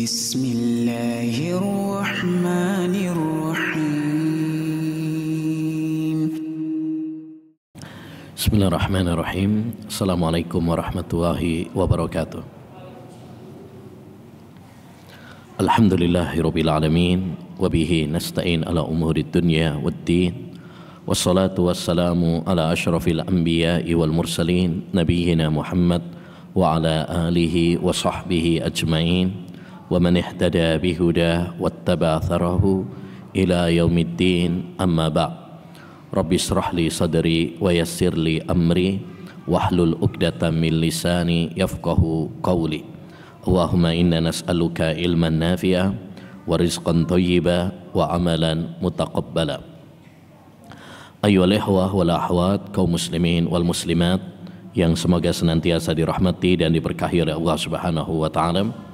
Bismillahirrahmanirrahim. Bismillahirrahmanirrahim. Assalamualaikum warahmatullahi wabarakatuh. Alhamdulillahirabbil alamin wa bihi nasta'in ala umurid dunya waddin. Wassalatu wassalamu ala asyrafil anbiya'i wal mursalin nabiyyina Muhammad wa ala alihi wa sahbihi ajma'in wa man ihtada bihuda wattaba atharahu ila yaumiddin, amma ba'd. Rabbi israh li sadri wa yassir li amri wahlul 'uqdatam min lisani yafqahu qawli. Allahumma inna nas'aluka ilman nafi'a wa rizqan thayyiba wa amalan mutaqabbala. Ayyuhal ikhwah wal akhwat, kaum muslimin wal muslimat yang semoga senantiasa dirahmati dan diberkahi oleh Allah Subhanahu wa taala.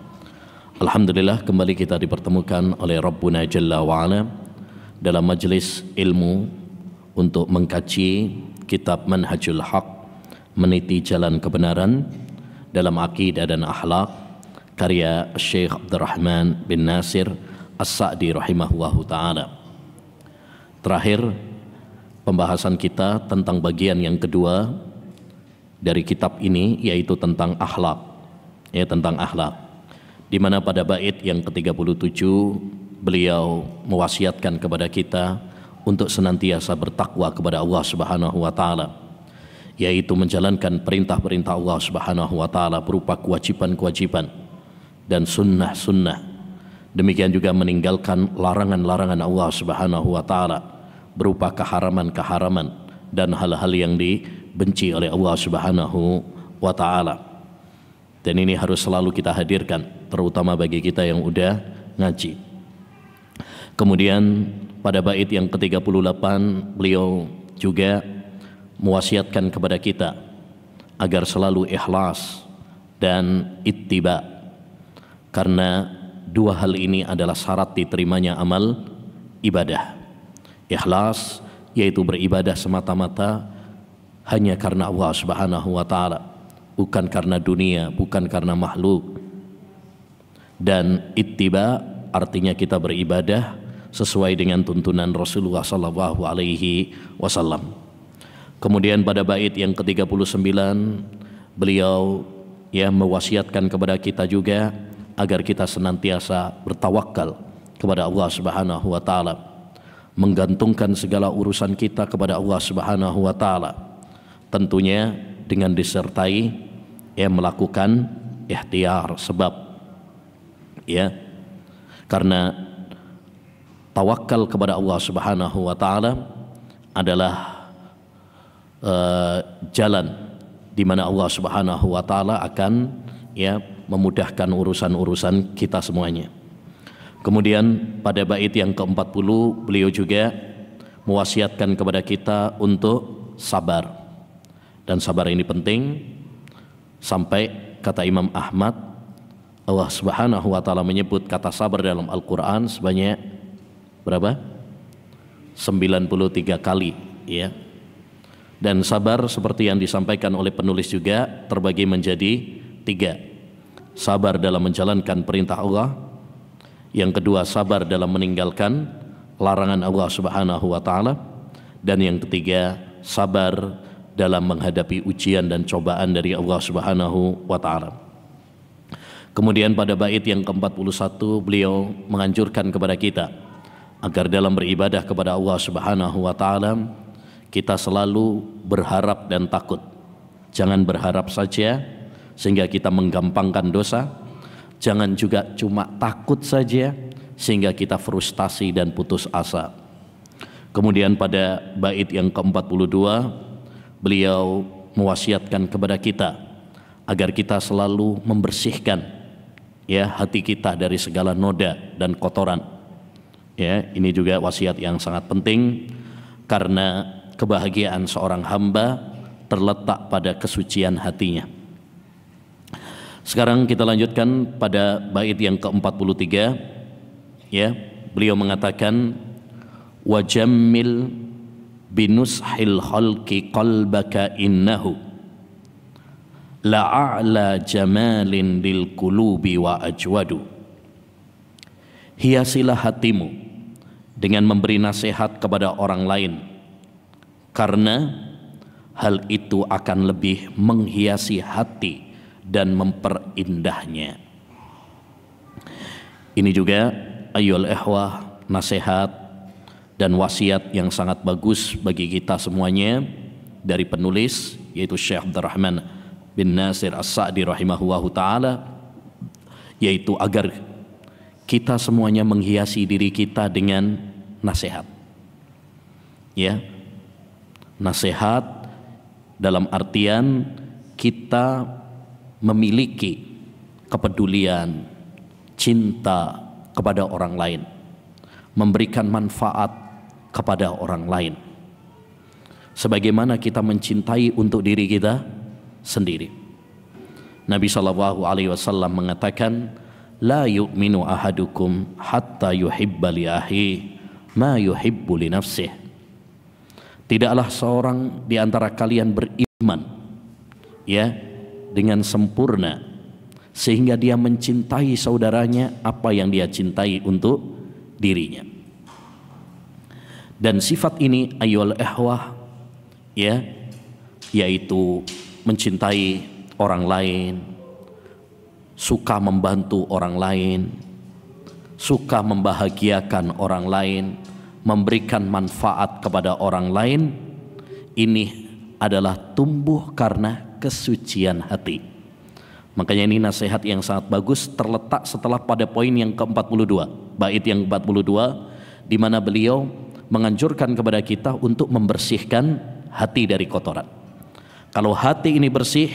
Alhamdulillah, kembali kita dipertemukan oleh Rabbuna Jalla wa Ala dalam majlis ilmu untuk mengkaji kitab Manhajul Haq, meniti jalan kebenaran dalam akidah dan akhlak, karya Syekh Abdurrahman bin Nasir As-Sa'di rahimahullahu taala. Terakhir pembahasan kita tentang bagian yang kedua dari kitab ini, yaitu tentang akhlak, tentang akhlak, di mana pada bait yang ke-37 beliau mewasiatkan kepada kita untuk senantiasa bertakwa kepada Allah Subhanahu wa taala, yaitu menjalankan perintah-perintah Allah Subhanahu wa taala berupa kewajiban-kewajiban dan sunnah-sunnah. Demikian juga meninggalkan larangan-larangan Allah Subhanahu wa taala berupa keharaman-keharaman dan hal-hal yang dibenci oleh Allah Subhanahu wa taala. Dan ini harus selalu kita hadirkan, terutama bagi kita yang udah ngaji. Kemudian pada bait yang ke-38 beliau juga mewasiatkan kepada kita agar selalu ikhlas dan ittiba, karena dua hal ini adalah syarat diterimanya amal ibadah. Ikhlas yaitu beribadah semata-mata hanya karena Allah Subhanahu wa taala, bukan karena dunia, bukan karena makhluk. Dan ittiba artinya kita beribadah sesuai dengan tuntunan Rasulullah sallallahu alaihi wasallam. Kemudian pada bait yang ke-39 beliau mewasiatkan kepada kita juga agar kita senantiasa bertawakal kepada Allah Subhanahu wa taala, menggantungkan segala urusan kita kepada Allah Subhanahu wa taala, tentunya dengan disertai melakukan ikhtiar, sebab karena tawakal kepada Allah Subhanahu wa taala adalah jalan di mana Allah Subhanahu wa taala akan memudahkan urusan-urusan kita semuanya. Kemudian pada bait yang ke-40 beliau juga mewasiatkan kepada kita untuk sabar. Dan sabar ini penting sampai kata Imam Ahmad, Allah Subhanahu wa taala menyebut kata sabar dalam Al-Qur'an sebanyak berapa? 93 kali, Dan sabar seperti yang disampaikan oleh penulis juga terbagi menjadi 3. Sabar dalam menjalankan perintah Allah. Yang kedua, sabar dalam meninggalkan larangan Allah Subhanahu wa taala. Dan yang ketiga, sabar dalam menghadapi ujian dan cobaan dari Allah Subhanahu wa taala. Kemudian pada bait yang ke-41 beliau menganjurkan kepada kita agar dalam beribadah kepada Allah Subhanahu wa taala kita selalu berharap dan takut. Jangan berharap saja sehingga kita menggampangkan dosa, jangan juga cuma takut saja sehingga kita frustasi dan putus asa. Kemudian pada bait yang ke-42 beliau mewasiatkan kepada kita agar kita selalu membersihkan hati kita dari segala noda dan kotoran. Ini juga wasiat yang sangat penting, karena kebahagiaan seorang hamba terletak pada kesucian hatinya. Sekarang kita lanjutkan pada bait yang ke-43. Beliau mengatakan, wajammil binushil khalqi qalbaka innahu la'a'la jamalin lil qulubi wa ajwadu. hiasilah hatimu dengan memberi nasihat kepada orang lain, karena hal itu akan lebih menghiasi hati dan memperindahnya. Ini juga ayyuhal ikhwah nasihat dan wasiat yang sangat bagus bagi kita semuanya dari penulis, yaitu Syekh Abdurrahman bin Nasir As-Sa'di rahimahullahu ta'ala, yaitu agar kita semuanya menghiasi diri kita dengan nasihat. Ya, nasihat dalam artian kita memiliki kepedulian, cinta kepada orang lain, memberikan manfaat kepada orang lain, sebagaimana kita mencintai untuk diri kita sendiri. Nabi SAW mengatakan, la yu'minu ahadukum hatta yuhibba li akhihi ma yuhibbu li nafsihi. Tidaklah seorang di antara kalian beriman ya dengan sempurna sehingga dia mencintai saudaranya apa yang dia cintai untuk dirinya. Dan sifat ini ayyuhal ikhwah ya, yaitu mencintai orang lain, suka membantu orang lain, suka membahagiakan orang lain, memberikan manfaat kepada orang lain. Ini adalah tumbuh karena kesucian hati. Makanya ini nasihat yang sangat bagus, terletak setelah pada poin yang ke-42, bait yang ke-42, di mana beliau menganjurkan kepada kita untuk membersihkan hati dari kotoran. Kalau hati ini bersih,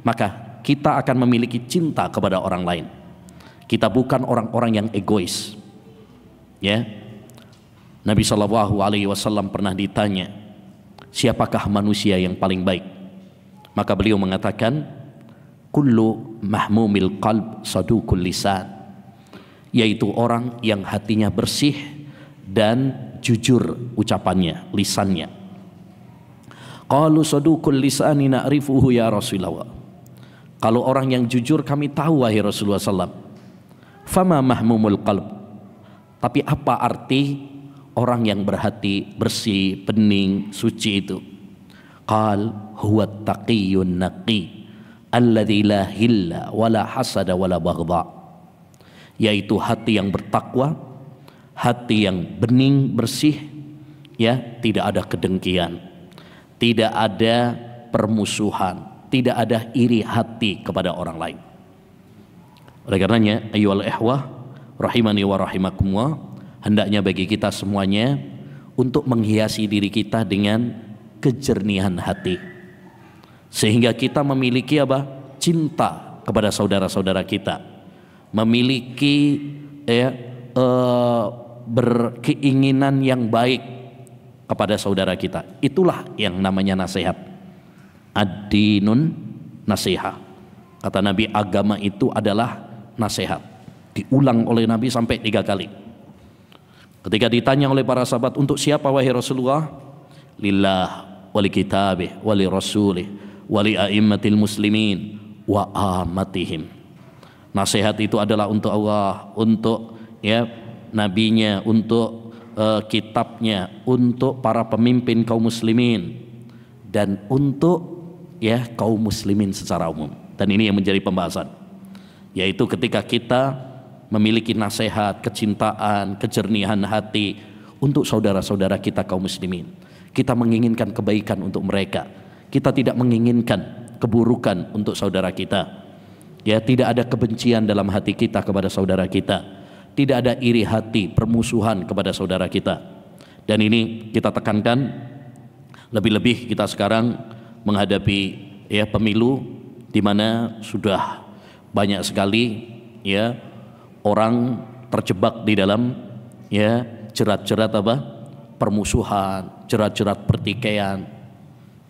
maka kita akan memiliki cinta kepada orang lain. Kita bukan orang-orang yang egois. Ya, Nabi SAW pernah ditanya, siapakah manusia yang paling baik? Maka beliau mengatakan, kullu mahmumil qalb sadukul lisan, yaitu orang yang hatinya bersih dan jujur ucapannya, lisannya. Qalu sadukul lisani na'rifuhu ya Rasulullah. Kalau orang yang jujur kami tahu wahai Rasulullah SAW. Fama mahmumul qalb, tapi apa arti orang yang berhati bersih, bening, suci itu? Qal huwa taqiyyun naqi alladzi la hilla wala hasada wala baghdha, yaitu hati yang bertakwa, hati yang bening, bersih, ya, tidak ada kedengkian, tidak ada permusuhan, tidak ada iri hati kepada orang lain. Oleh karenanya ayyuhal ikhwah rahimani wa rahimakumullah, hendaknya bagi kita semuanya untuk menghiasi diri kita dengan kejernihan hati, sehingga kita memiliki apa? Cinta kepada saudara-saudara kita, memiliki berkeinginan yang baik kepada saudara kita. Itulah yang namanya nasihat. Ad-dinun nasihat. Kata Nabi, agama itu adalah nasihat. Diulang oleh Nabi sampai 3 kali. Ketika ditanya oleh para sahabat, untuk siapa wahai Rasulullah? Lillah wali kitabih wali rasulih wali a'immatil muslimin wa amatihim. Nasihat itu adalah untuk Allah, untuk ya nabinya, untuk kitabnya, untuk para pemimpin kaum muslimin, dan untuk ya kaum muslimin secara umum. Dan ini yang menjadi pembahasan, yaitu ketika kita memiliki nasihat, kecintaan, kejernihan hati untuk saudara-saudara kita kaum muslimin, kita menginginkan kebaikan untuk mereka, kita tidak menginginkan keburukan untuk saudara kita. Ya, tidak ada kebencian dalam hati kita kepada saudara kita, tidak ada iri hati, permusuhan kepada saudara kita. Dan ini kita tekankan, lebih-lebih kita sekarang menghadapi ya pemilu, di mana sudah banyak sekali ya orang terjebak di dalam ya jerat-jerat apa? Permusuhan, jerat-jerat pertikaian,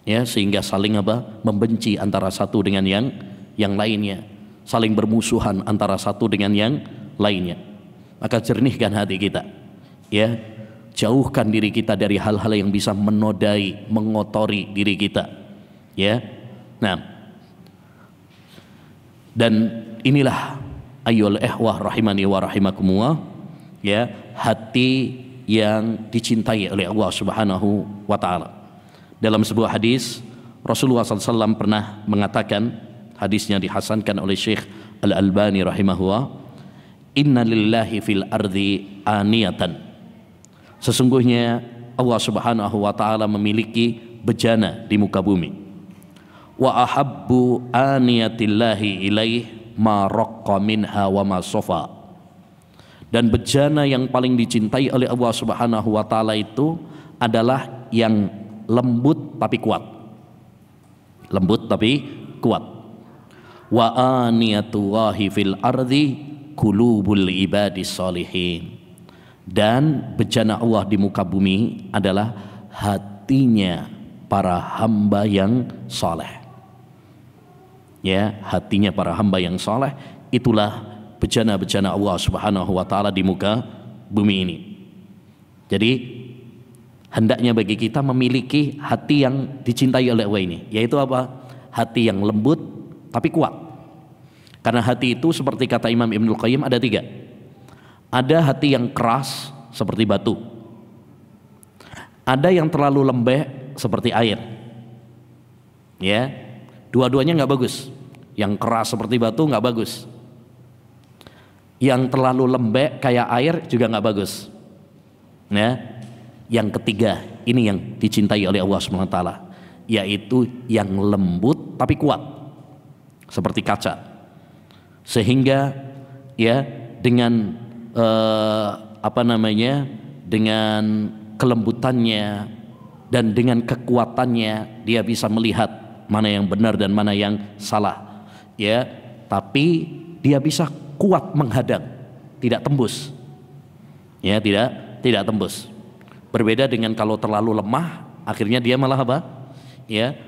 ya, sehingga saling apa? Membenci antara satu dengan yang lainnya, saling bermusuhan antara satu dengan yang lainnya. Maka jernihkan hati kita, ya, jauhkan diri kita dari hal-hal yang bisa menodai, mengotori diri kita, ya. Nah, dan inilah ayyuhal ikhwah rahimani wa rahimakumullah, ya, hati yang dicintai oleh Allah Subhanahu wa taala. Dalam sebuah hadis Rasulullah SAW pernah mengatakan, hadisnya dihasankan oleh Syekh Al-Albani rahimahullah, inna lillahi fil ardi aniyatan, sesungguhnya Allah Subhanahu wa taala memiliki bejana di muka bumi. Wa ahabbu aniyatillahi ilaih ma raqqa minha wa ma sofa, dan bejana yang paling dicintai oleh Allah Subhanahu wa taala itu adalah yang lembut tapi kuat. Lembut tapi kuat. Wa aniyatullahi fil ardi qulubul ibadis sholihin, dan bejana Allah di muka bumi adalah hatinya para hamba yang saleh. Ya, hatinya para hamba yang saleh, itulah bejana-bejana Allah Subhanahu wa taala di muka bumi ini. Jadi hendaknya bagi kita memiliki hati yang dicintai oleh Allah ini, yaitu apa? Hati yang lembut tapi kuat. Karena hati itu seperti kata Imam Ibnul Qayyim ada 3. Ada hati yang keras seperti batu, ada yang terlalu lembek seperti air. Ya, dua-duanya nggak bagus. Yang keras seperti batu nggak bagus, yang terlalu lembek kayak air juga nggak bagus. Ya, yang ketiga ini yang dicintai oleh Allah SWT, yaitu yang lembut tapi kuat seperti kaca, sehingga ya dengan dengan kelembutannya dan dengan kekuatannya dia bisa melihat mana yang benar dan mana yang salah, ya, tapi dia bisa kuat menghadang, tidak tembus, ya, tidak tembus. Berbeda dengan kalau terlalu lemah, akhirnya dia malah apa? Ya,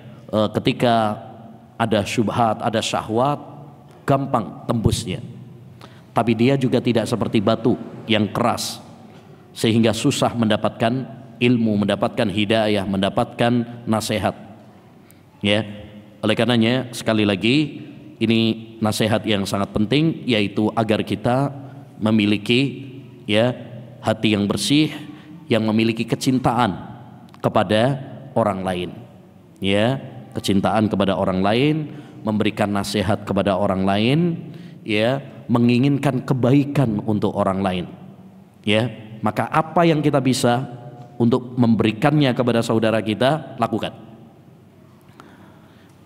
ketika ada syubhat, ada syahwat, gampang tembusnya. Tapi dia juga tidak seperti batu yang keras, sehingga susah mendapatkan ilmu, mendapatkan hidayah, mendapatkan nasihat. Ya, oleh karenanya sekali lagi ini nasihat yang sangat penting, yaitu agar kita memiliki ya hati yang bersih, yang memiliki kecintaan kepada orang lain, ya, kecintaan kepada orang lain, memberikan nasihat kepada orang lain, ya, menginginkan kebaikan untuk orang lain, ya. Maka apa yang kita bisa untuk memberikannya kepada saudara kita, lakukan.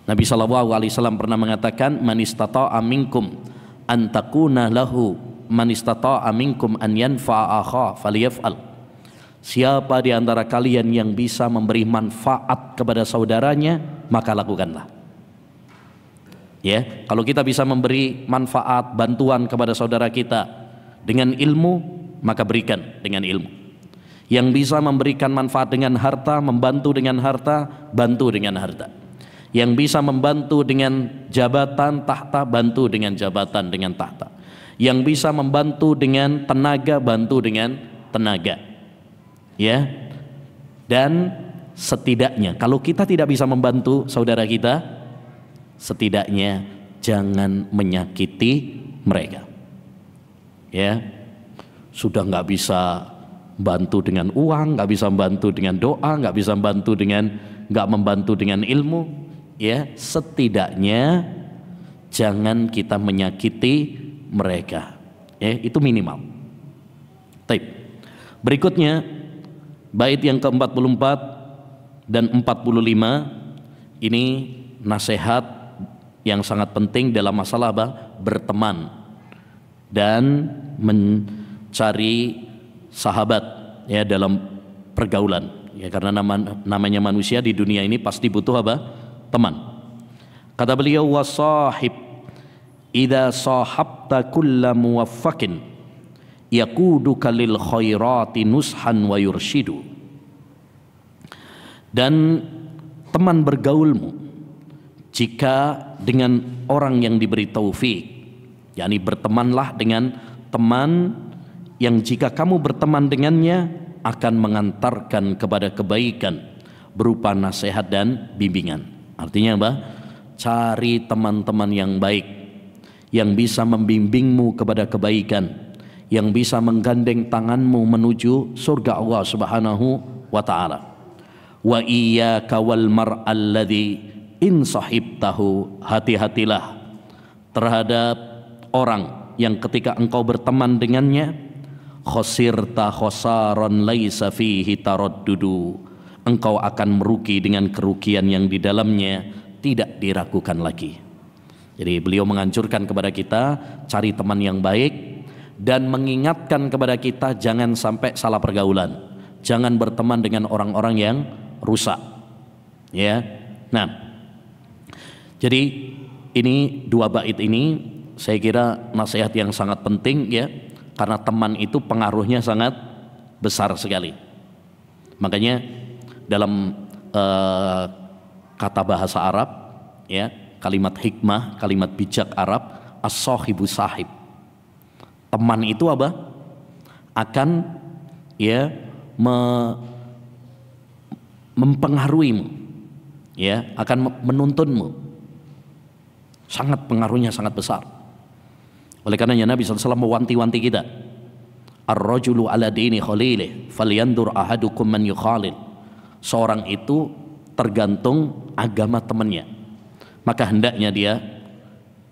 Nabi SAW pernah mengatakan, man istata'a minkum an takuna lahu man istata'a minkum an yanfa'a akha falyaf'al. Siapa di antara kalian yang bisa memberi manfaat kepada saudaranya, maka lakukanlah. Ya, kalau kita bisa memberi manfaat, bantuan kepada saudara kita dengan ilmu, maka berikan dengan ilmu. Yang bisa memberikan manfaat dengan harta, membantu dengan harta, bantu dengan harta. Yang bisa membantu dengan jabatan, tahta, bantu dengan jabatan, dengan tahta. Yang bisa membantu dengan tenaga, bantu dengan tenaga. Ya, dan setidaknya kalau kita tidak bisa membantu saudara kita, setidaknya jangan menyakiti mereka. Ya, sudah nggak bisa bantu dengan uang, nggak bisa bantu dengan doa, nggak bisa bantu dengan, nggak membantu dengan ilmu, ya, setidaknya jangan kita menyakiti mereka. Ya, itu minimal. Baik. Berikutnya bait yang ke-44 dan 45 ini nasihat yang sangat penting dalam masalah berteman dan mencari sahabat, ya, dalam pergaulan, ya, karena namanya manusia di dunia ini pasti butuh apa? Teman. Kata beliau, wasahib idza sahabta kulla muwaffaqin yaquduka lil khairati nushan wa yurshidu. Dan teman bergaulmu jika dengan orang yang diberi taufik, yakni bertemanlah dengan teman yang jika kamu berteman dengannya akan mengantarkan kepada kebaikan berupa nasihat dan bimbingan. Artinya apa? Cari teman-teman yang baik, yang bisa membimbingmu kepada kebaikan, yang bisa menggandeng tanganmu menuju surga Allah Subhanahu wa taala. Wa iyyaka wal mar'al ladzi in sahibtahu, hati-hatilah terhadap orang yang ketika engkau berteman dengannya, khosirta khosaron laisa fihi taraddudu, engkau akan merugi dengan kerugian yang di dalamnya tidak diragukan lagi. Jadi beliau menganjurkan kepada kita cari teman yang baik dan mengingatkan kepada kita jangan sampai salah pergaulan, jangan berteman dengan orang-orang yang rusak. Ya, nah, jadi ini dua bait ini saya kira nasihat yang sangat penting ya, karena teman itu pengaruhnya sangat besar sekali. Makanya dalam kata bahasa Arab ya, kalimat hikmah, kalimat bijak Arab, as-sahibu sahib. Teman itu apa? Akan ya mempengaruhimu, ya, akan menuntunmu. Sangat pengaruhnya sangat besar. Oleh karenanya Nabi SAW mewanti-wanti kita, ar-rajulu ala dini khalilih falyandur ahadukum man yukhalil. Seorang itu tergantung agama temannya, maka hendaknya dia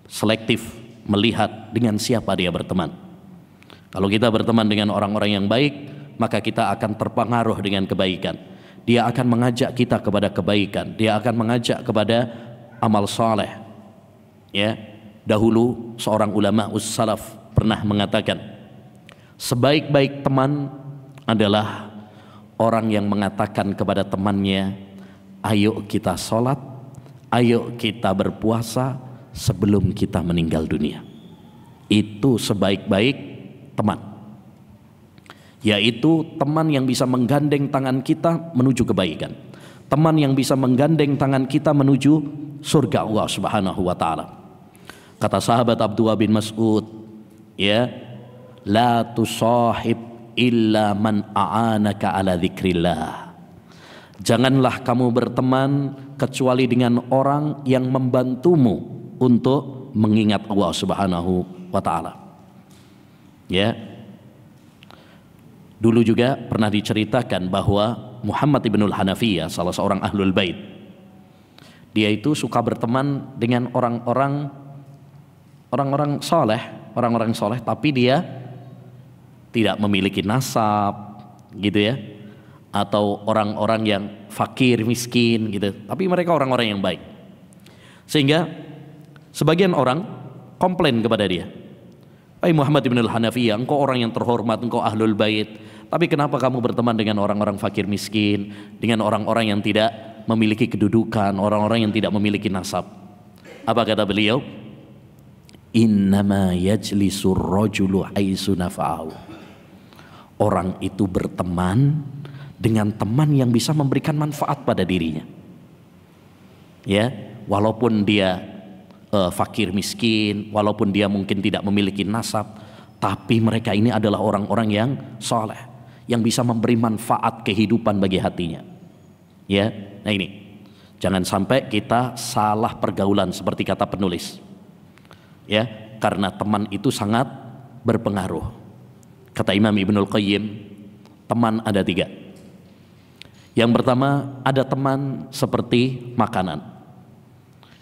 selektif melihat dengan siapa dia berteman. Kalau kita berteman dengan orang-orang yang baik, maka kita akan terpengaruh dengan kebaikan. Dia akan mengajak kita kepada kebaikan, dia akan mengajak kepada amal saleh. Ya, dahulu seorang ulama us-salaf pernah mengatakan, sebaik-baik teman adalah orang yang mengatakan kepada temannya, ayo kita sholat, ayo kita berpuasa sebelum kita meninggal dunia. Itu sebaik-baik teman, yaitu teman yang bisa menggandeng tangan kita menuju kebaikan, teman yang bisa menggandeng tangan kita menuju surga Allah Subhanahu wa taala. Kata sahabat Abdullah bin Mas'ud, ya, la tusahib illa man a'anaka ala dzikrillah. Janganlah kamu berteman kecuali dengan orang yang membantumu untuk mengingat Allah Subhanahu wa taala. Ya. Dulu juga pernah diceritakan bahwa Muhammad ibnul Hanafiyah, salah seorang ahlul bait, dia itu suka berteman dengan orang-orang soleh, tapi dia tidak memiliki nasab, gitu ya, atau orang-orang yang fakir miskin, gitu. Tapi mereka orang-orang yang baik, sehingga sebagian orang komplain kepada dia, "Hai Muhammad ibn al-Hanafiyah, engkau orang yang terhormat, engkau ahlul bait, tapi kenapa kamu berteman dengan orang-orang fakir miskin, dengan orang-orang yang tidak memiliki kedudukan, orang-orang yang tidak memiliki nasab?" Apa kata beliau? Innama yajlisur rajulu haitsu nafa'ahu. Orang itu berteman dengan teman yang bisa memberikan manfaat pada dirinya. Ya, walaupun dia fakir miskin, walaupun dia mungkin tidak memiliki nasab, tapi mereka ini adalah orang-orang yang soleh, yang bisa memberi manfaat kehidupan bagi hatinya. Ya, nah ini, jangan sampai kita salah pergaulan seperti kata penulis. Ya, karena teman itu sangat berpengaruh. Kata Imam Ibnul Qayyim, teman ada 3. Yang pertama, ada teman seperti makanan.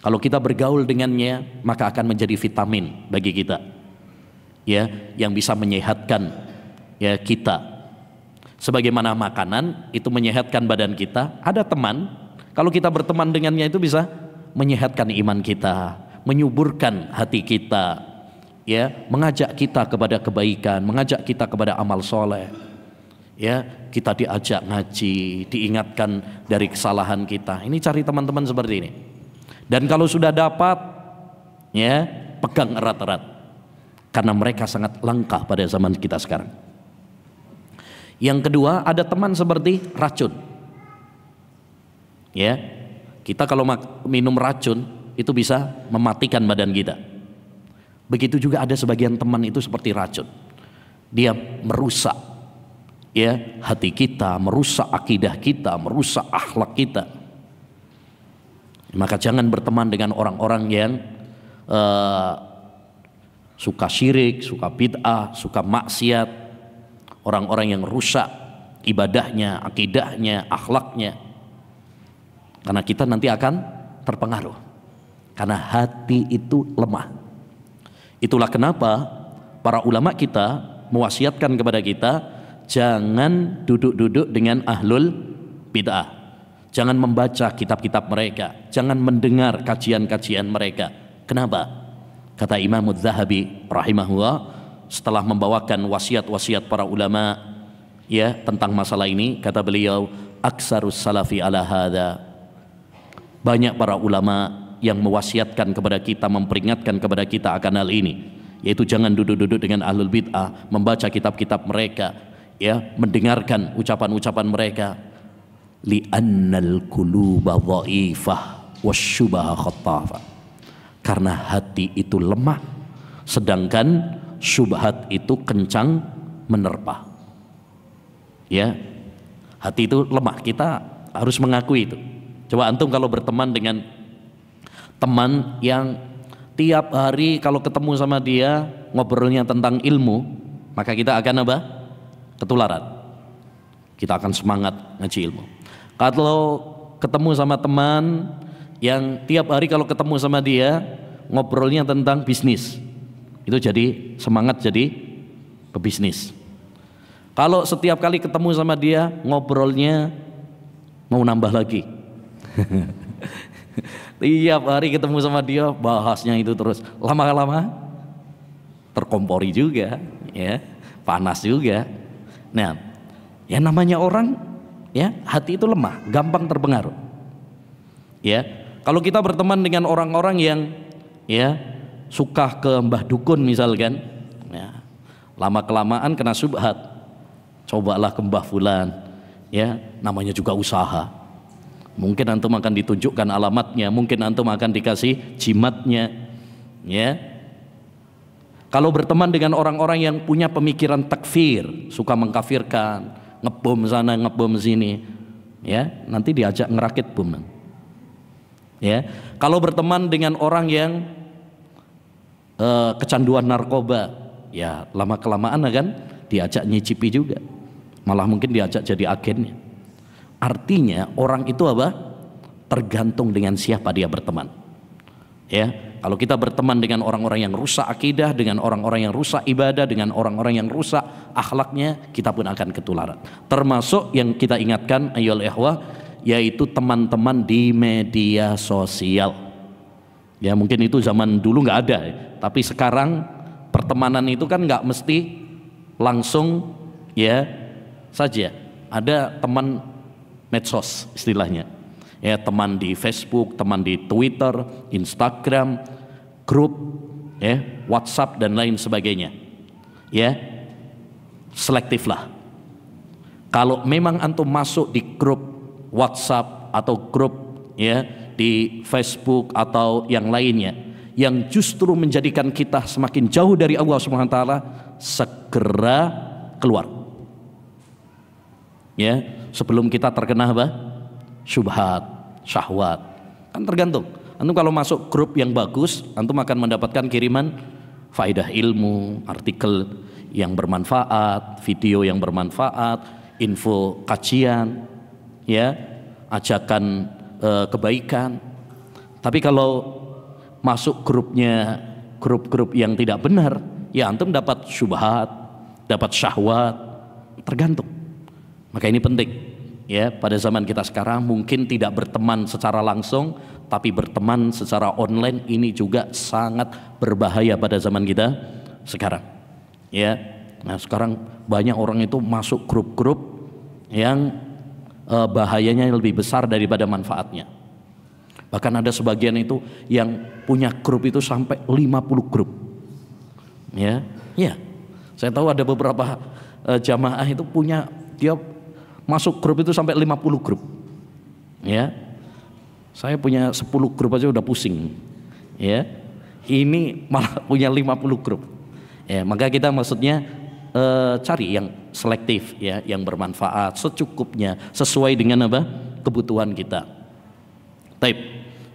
Kalau kita bergaul dengannya, maka akan menjadi vitamin bagi kita, ya, yang bisa menyehatkan ya kita. Sebagaimana makanan itu menyehatkan badan kita, ada teman, kalau kita berteman dengannya itu bisa menyehatkan iman kita, menyuburkan hati kita, ya, mengajak kita kepada kebaikan, mengajak kita kepada amal soleh, ya, kita diajak ngaji, diingatkan dari kesalahan kita. Ini cari teman-teman seperti ini. Dan kalau sudah dapat, ya, pegang erat-erat, karena mereka sangat langka pada zaman kita sekarang. Yang kedua, ada teman seperti racun. Ya, kita kalau minum racun itu bisa mematikan badan kita. Begitu juga ada sebagian teman itu seperti racun. Dia merusak ya hati kita, merusak akidah kita, merusak akhlak kita. Maka jangan berteman dengan orang-orang yang suka syirik, suka bid'ah, suka maksiat, orang-orang yang rusak ibadahnya, akidahnya, akhlaknya. Karena kita nanti akan terpengaruh. Karena hati itu lemah. Itulah kenapa para ulama kita mewasiatkan kepada kita, jangan duduk-duduk dengan ahlul bid'ah. Jangan membaca kitab-kitab mereka, jangan mendengar kajian-kajian mereka. Kenapa? Kata Imam Az-Zahabi rahimahullah, setelah membawakan wasiat-wasiat para ulama ya tentang masalah ini, kata beliau, aksarus salafi ala hadza. Banyak para ulama yang mewasiatkan kepada kita, memperingatkan kepada kita akan hal ini, yaitu jangan duduk-duduk dengan ahlul bid'ah, membaca kitab-kitab mereka, ya, mendengarkan ucapan-ucapan mereka. Li'annal quluba dha'ifah wasyubaha khattafah. Karena hati itu lemah, sedangkan syubhat itu kencang menerpa. Ya, hati itu lemah, kita harus mengakui itu. Coba antum kalau berteman dengan teman yang tiap hari kalau ketemu sama dia ngobrolnya tentang ilmu, maka kita akan apa? Ketularan. Kita akan semangat ngaji ilmu. Kalau ketemu sama teman yang tiap hari kalau ketemu sama dia ngobrolnya tentang bisnis, itu jadi semangat jadi pebisnis. Kalau setiap kali ketemu sama dia ngobrolnya mau nambah lagi. Tiap hari ketemu sama dia bahasnya itu terus, lama-lama terkompori juga, ya, panas juga. Nah, ya namanya orang, ya, hati itu lemah, gampang terpengaruh. Ya, kalau kita berteman dengan orang-orang yang, ya, suka ke mbah dukun misalkan, ya, lama kelamaan kena subhat. Cobalah ke mbah fulan, ya, namanya juga usaha. Mungkin antum akan ditunjukkan alamatnya, mungkin antum akan dikasih jimatnya, ya. Kalau berteman dengan orang-orang yang punya pemikiran takfir, suka mengkafirkan, ngebom sana, ngebom sini, ya, nanti diajak ngerakit bom. Ya, kalau berteman dengan orang yang kecanduan narkoba, ya lama kelamaan kan diajak nyicipi juga, malah mungkin diajak jadi agennya. Artinya orang itu apa? Tergantung dengan siapa dia berteman. Ya, kalau kita berteman dengan orang-orang yang rusak akidah, dengan orang-orang yang rusak ibadah, dengan orang-orang yang rusak akhlaknya, kita pun akan ketularan. Termasuk yang kita ingatkan ayyuhal ikhwah, yaitu teman-teman di media sosial. Ya mungkin itu zaman dulu nggak ada, tapi sekarang pertemanan itu kan nggak mesti langsung ya saja. Ada teman medsos istilahnya, ya, teman di Facebook, teman di Twitter, Instagram, grup, ya, WhatsApp dan lain sebagainya. Ya, selektiflah. Kalau memang antum masuk di grup WhatsApp atau grup, ya, di Facebook atau yang lainnya yang justru menjadikan kita semakin jauh dari Allah Subhanahu wa taala, segera keluar. Ya, sebelum kita terkena apa? Syubhat, syahwat. Kan tergantung. Antum kalau masuk grup yang bagus, antum akan mendapatkan kiriman faedah ilmu, artikel yang bermanfaat, video yang bermanfaat, info kajian, ya, ajakan kebaikan. Tapi kalau masuk grupnya grup-grup yang tidak benar, ya antum dapat syubhat, dapat syahwat, tergantung. Maka ini penting, ya, pada zaman kita sekarang mungkin tidak berteman secara langsung, tapi berteman secara online ini juga sangat berbahaya pada zaman kita sekarang. Ya, nah sekarang banyak orang itu masuk grup-grup yang bahayanya lebih besar daripada manfaatnya. Bahkan ada sebagian itu yang punya grup itu sampai 50 grup. Ya, ya, saya tahu ada beberapa jamaah itu punya, dia masuk grup itu sampai 50 grup. Ya, saya punya 10 grup aja udah pusing. Ya, ini malah punya 50 grup. Ya, maka kita maksudnya cari yang selektif, ya, yang bermanfaat secukupnya, sesuai dengan apa? Kebutuhan kita. Taib,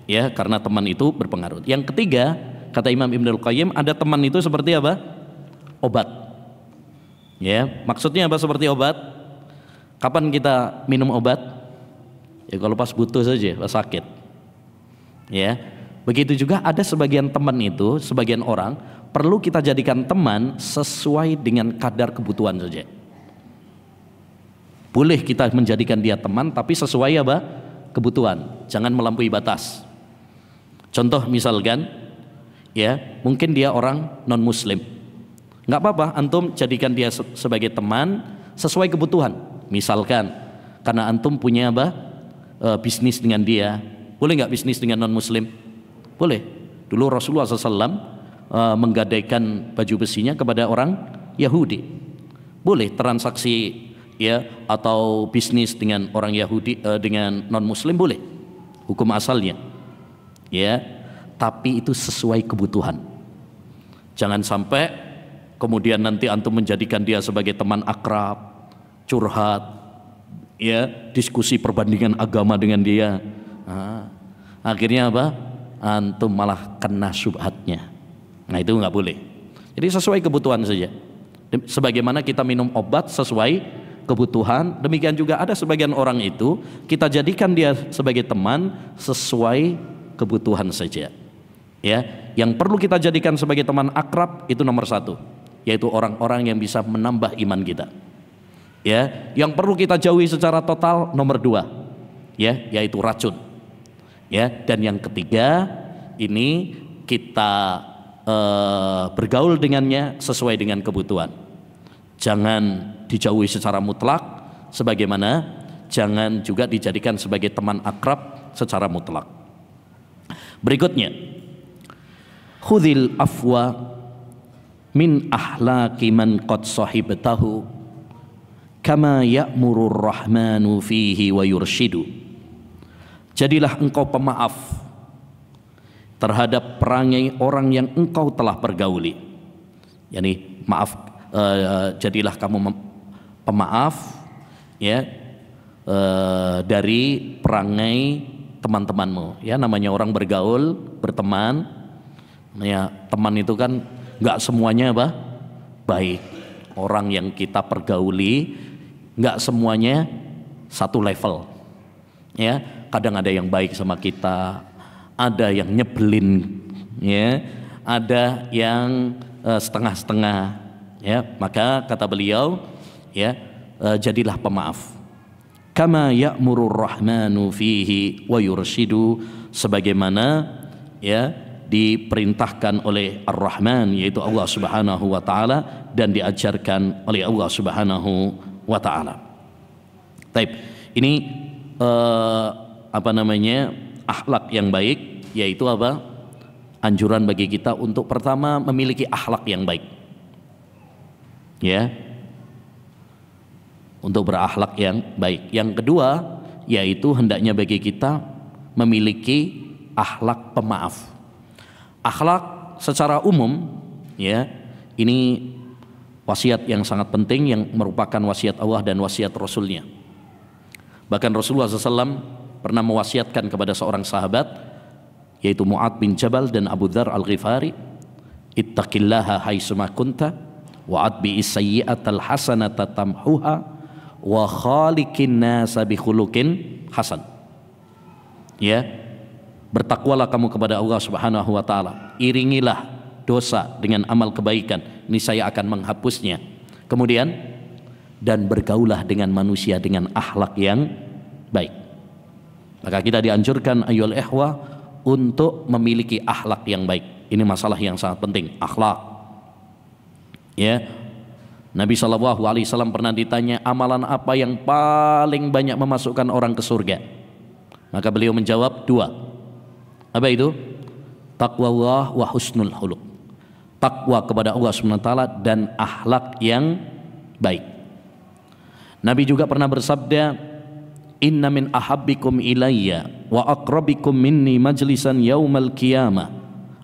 ya, karena teman itu berpengaruh. Yang ketiga, kata Imam Ibnul Qayyim, ada teman itu seperti apa? Obat. Ya, maksudnya apa seperti obat? Kapan kita minum obat? Ya kalau pas butuh saja, pas sakit. Ya, begitu juga ada sebagian teman itu, sebagian orang perlu kita jadikan teman sesuai dengan kadar kebutuhan saja. Boleh kita menjadikan dia teman, tapi sesuai apa? Kebutuhan. Jangan melampaui batas. Contoh misalkan, ya mungkin dia orang non Muslim, nggak apa-apa, antum jadikan dia sebagai teman sesuai kebutuhan. Misalkan karena antum punya apa? Bisnis dengan dia, boleh nggak bisnis dengan non Muslim? Boleh. Dulu Rasulullah SAW menggadaikan baju besinya kepada orang Yahudi. Boleh transaksi ya atau bisnis dengan orang Yahudi dengan non Muslim boleh. Hukum asalnya. Ya, tapi itu sesuai kebutuhan. Jangan sampai kemudian nanti antum menjadikan dia sebagai teman akrab, curhat, ya, diskusi perbandingan agama dengan dia. Nah, akhirnya apa? Antum malah kena syubhatnya. Nah, itu nggak boleh. Jadi sesuai kebutuhan saja. Sebagaimana kita minum obat sesuai kebutuhan, demikian juga ada sebagian orang itu kita jadikan dia sebagai teman sesuai kebutuhan saja. Ya, yang perlu kita jadikan sebagai teman akrab itu nomor satu, yaitu orang-orang yang bisa menambah iman kita. Ya, yang perlu kita jauhi secara total nomor dua, ya, yaitu racun. Ya, dan yang ketiga ini kita bergaul dengannya sesuai dengan kebutuhan. Jangan dijauhi secara mutlak, sebagaimana jangan juga dijadikan sebagai teman akrab secara mutlak. Berikutnya, khudhil afwa min ahlaki man qad sahibtahu kama ya'murur rahmanu fihi wa yurshidu. Jadilah engkau pemaaf terhadap perangai orang yang engkau telah pergauli. Yani maaf, jadilah kamu pemaaf ya dari perangai teman-temanmu. Ya, namanya orang bergaul, berteman. Ya, teman itu kan nggak semuanya apa? Baik. Orang yang kita pergauli nggak semuanya satu level. Ya, kadang ada yang baik sama kita, ada yang nyebelin, ya, ada yang setengah-setengah. Ya, maka kata beliau, ya, jadilah pemaaf. Kama ya'murur rahmanu fihi wa yurshidu, sebagaimana ya diperintahkan oleh Ar-Rahman, yaitu Allah Subhanahu wa taala, dan diajarkan oleh Allah Subhanahu wa taala. Baik, ini apa namanya? Akhlak yang baik, yaitu apa? Anjuran bagi kita untuk pertama memiliki akhlak yang baik. Ya. Untuk berakhlak yang baik. Yang kedua, yaitu hendaknya bagi kita memiliki akhlak pemaaf. Akhlak secara umum, ya, ini wasiat yang sangat penting yang merupakan wasiat Allah dan wasiat Rasulnya. Bahkan Rasulullah SAW pernah mewasiatkan kepada seorang sahabat, yaitu Mu'ad bin Jabal dan Abu Dzar Al-Ghifari, ittaqillaha haitsuma kunta wa'ad bi'is sayyi'atal hasanata tamhuha wa khaliqin nasa bi khuluqin hasan. Ya, bertakwalah kamu kepada Allah Subhanahu wa taala, iringilah dosa dengan amal kebaikan, niscaya akan menghapusnya. Kemudian, dan bergaulah dengan manusia dengan akhlak yang baik. Maka kita dianjurkan ayyuhal ikhwah untuk memiliki akhlak yang baik. Ini masalah yang sangat penting, akhlak. Ya, Nabi SAW pernah ditanya, amalan apa yang paling banyak memasukkan orang ke surga? Maka beliau menjawab dua. Apa itu? Taqwallah wa husnul khuluq. Takwa kepada Allah SWT dan akhlak yang baik. Nabi juga pernah bersabda, inna min ahabbikum ilayya wa aqrabikum minni majlisan yaumal qiyamah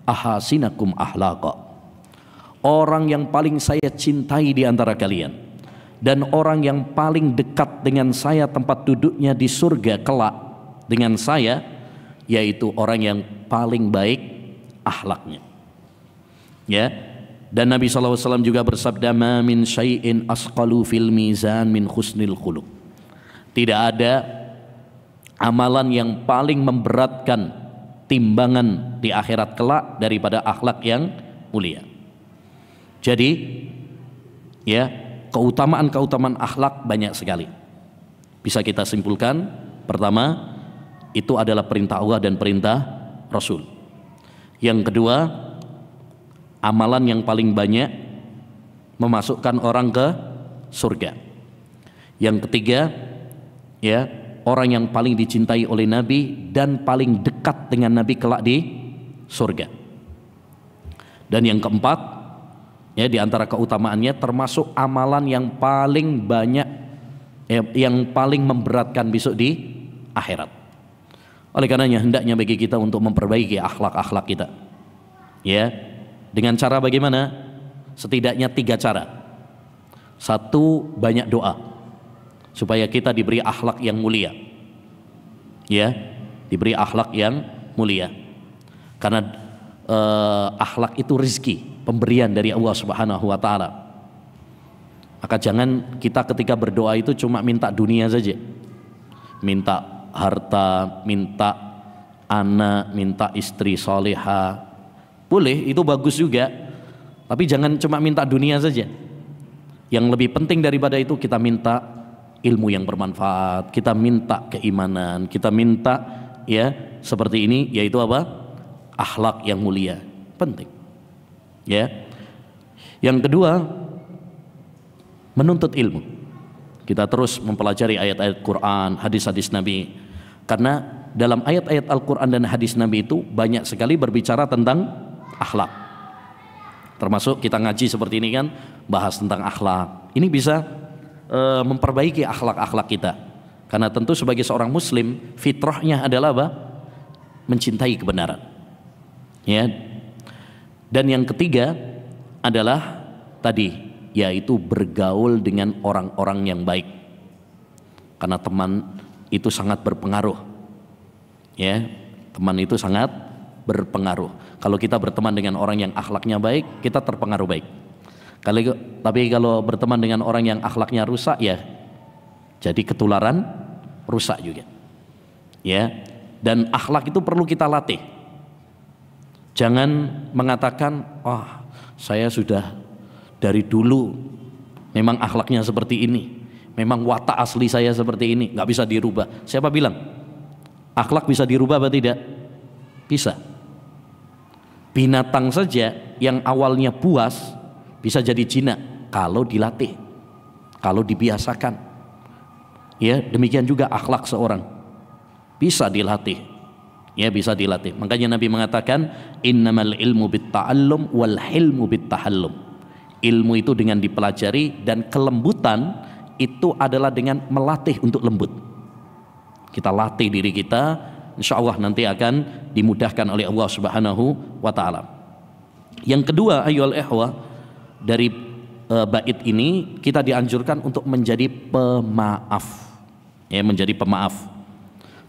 ahasinakum akhlaqa. Orang yang paling saya cintai di antara kalian dan orang yang paling dekat dengan saya tempat duduknya di surga kelak dengan saya, yaitu orang yang paling baik akhlaknya. Ya. Dan Nabi SAW juga bersabda, "Ma min syai'in asqalu fil mizan min husnil khuluq." Tidak ada amalan yang paling memberatkan timbangan di akhirat kelak daripada akhlak yang mulia. Jadi, ya, keutamaan-keutamaan akhlak banyak sekali. Bisa kita simpulkan, pertama, itu adalah perintah Allah dan perintah Rasul. Yang kedua, amalan yang paling banyak memasukkan orang ke surga. Yang ketiga, ya, orang yang paling dicintai oleh Nabi dan paling dekat dengan Nabi kelak di surga. Dan yang keempat, ya, di antara keutamaannya termasuk amalan yang paling banyak, yang paling memberatkan besok di akhirat. Oleh karenanya hendaknya bagi kita untuk memperbaiki akhlak-akhlak kita. Ya, dengan cara bagaimana? Setidaknya 3 cara. 1, banyak doa supaya kita diberi akhlak yang mulia. Ya, diberi akhlak yang mulia. Karena akhlak itu rezeki, pemberian dari Allah Subhanahu wa taala. Maka jangan kita ketika berdoa itu cuma minta dunia saja. Minta harta, minta anak, minta istri salihah. Boleh, itu bagus juga. Tapi jangan cuma minta dunia saja. Yang lebih penting daripada itu, kita minta ilmu yang bermanfaat, kita minta keimanan, kita minta, ya, seperti ini, yaitu apa? Akhlak yang mulia. Penting. Ya. Yang kedua, menuntut ilmu. Kita terus mempelajari ayat-ayat Quran, hadis-hadis Nabi. Karena dalam ayat-ayat Al-Quran dan hadis Nabi itu banyak sekali berbicara tentang akhlak. Termasuk kita ngaji seperti ini kan, bahas tentang akhlak. Ini bisa memperbaiki akhlak-akhlak kita. Karena tentu sebagai seorang muslim, fitrahnya adalah apa? Mencintai kebenaran. Ya. Dan yang ketiga adalah tadi, yaitu bergaul dengan orang-orang yang baik. Karena teman itu sangat berpengaruh. Ya, teman itu sangat berpengaruh. Kalau kita berteman dengan orang yang akhlaknya baik, kita terpengaruh baik. Tapi kalau berteman dengan orang yang akhlaknya rusak, ya jadi ketularan rusak juga. Ya, dan akhlak itu perlu kita latih. Jangan mengatakan, "Oh, saya sudah dari dulu memang akhlaknya seperti ini, memang watak asli saya seperti ini, nggak bisa dirubah." Siapa bilang? Akhlak bisa dirubah atau tidak? Bisa. Binatang saja yang awalnya buas bisa jadi jinak kalau dilatih, kalau dibiasakan. Ya, demikian juga akhlak seorang bisa dilatih. Ya, bisa dilatih. Makanya Nabi mengatakan, "Innamal ilmu bitta'allum wal hilmu bittahallum." Ilmu itu dengan dipelajari, dan kelembutan itu adalah dengan melatih untuk lembut. Kita latih diri kita, insya Allah nanti akan dimudahkan oleh Allah Subhanahu wa ta'ala. Yang kedua, ayyuhal ikhwah, dari bait ini kita dianjurkan untuk menjadi pemaaf. Ya, menjadi pemaaf.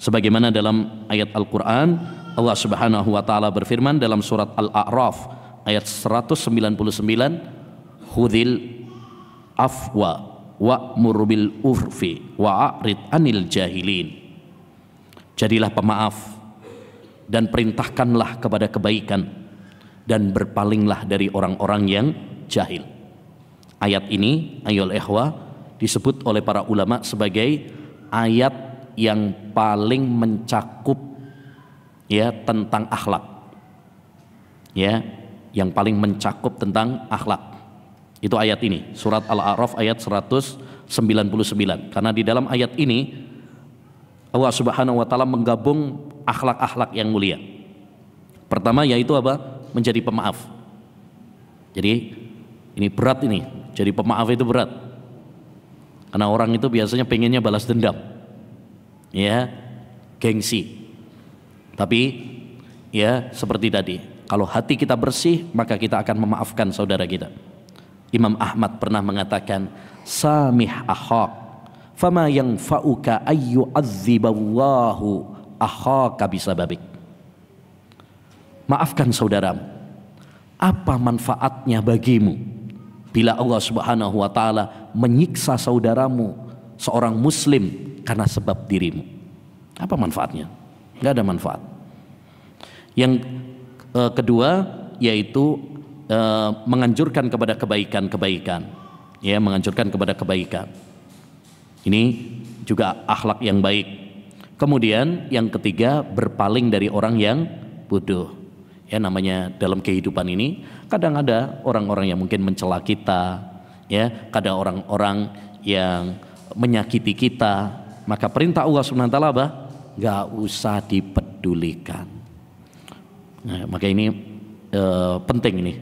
Sebagaimana dalam ayat Al-Quran, Allah Subhanahu wa ta'ala berfirman dalam surat Al-A'raf ayat 199, "Khudhil afwa wa'mur bil urfi wa'rid anil jahilin." Jadilah pemaaf dan perintahkanlah kepada kebaikan dan berpalinglah dari orang-orang yang jahil. Ayat ini, ayyuhal ikhwah, disebut oleh para ulama sebagai ayat yang paling mencakup, ya, tentang akhlak. Ya, yang paling mencakup tentang akhlak. Itu ayat ini, surat Al-A'raf ayat 199. Karena di dalam ayat ini Allah Subhanahu wa ta'ala menggabung akhlak-akhlak yang mulia. Pertama yaitu apa? Menjadi pemaaf. Jadi ini berat ini, jadi pemaaf itu berat. Karena orang itu biasanya pengennya balas dendam. Ya, gengsi. Tapi ya seperti tadi, kalau hati kita bersih, maka kita akan memaafkan saudara kita. Imam Ahmad pernah mengatakan, "Samih akhak fama yanfa'uka ayyu'adziballahu akhaka bisababik." Maafkan saudaramu Apa manfaatnya bagimu bila Allah Subhanahu wa taala menyiksa saudaramu seorang muslim karena sebab dirimu? Apa manfaatnya? Enggak ada manfaat. Yang kedua yaitu menganjurkan kepada kebaikan-kebaikan. Ya, menganjurkan kepada kebaikan. Ini juga akhlak yang baik. Kemudian yang ketiga, berpaling dari orang yang bodoh. Ya, namanya dalam kehidupan ini kadang ada orang-orang yang mungkin mencela kita, ya, kadang orang-orang yang menyakiti kita, maka perintah Allah Subhanahu wa taala apa? Enggak usah dipedulikan. Nah, maka ini penting ini.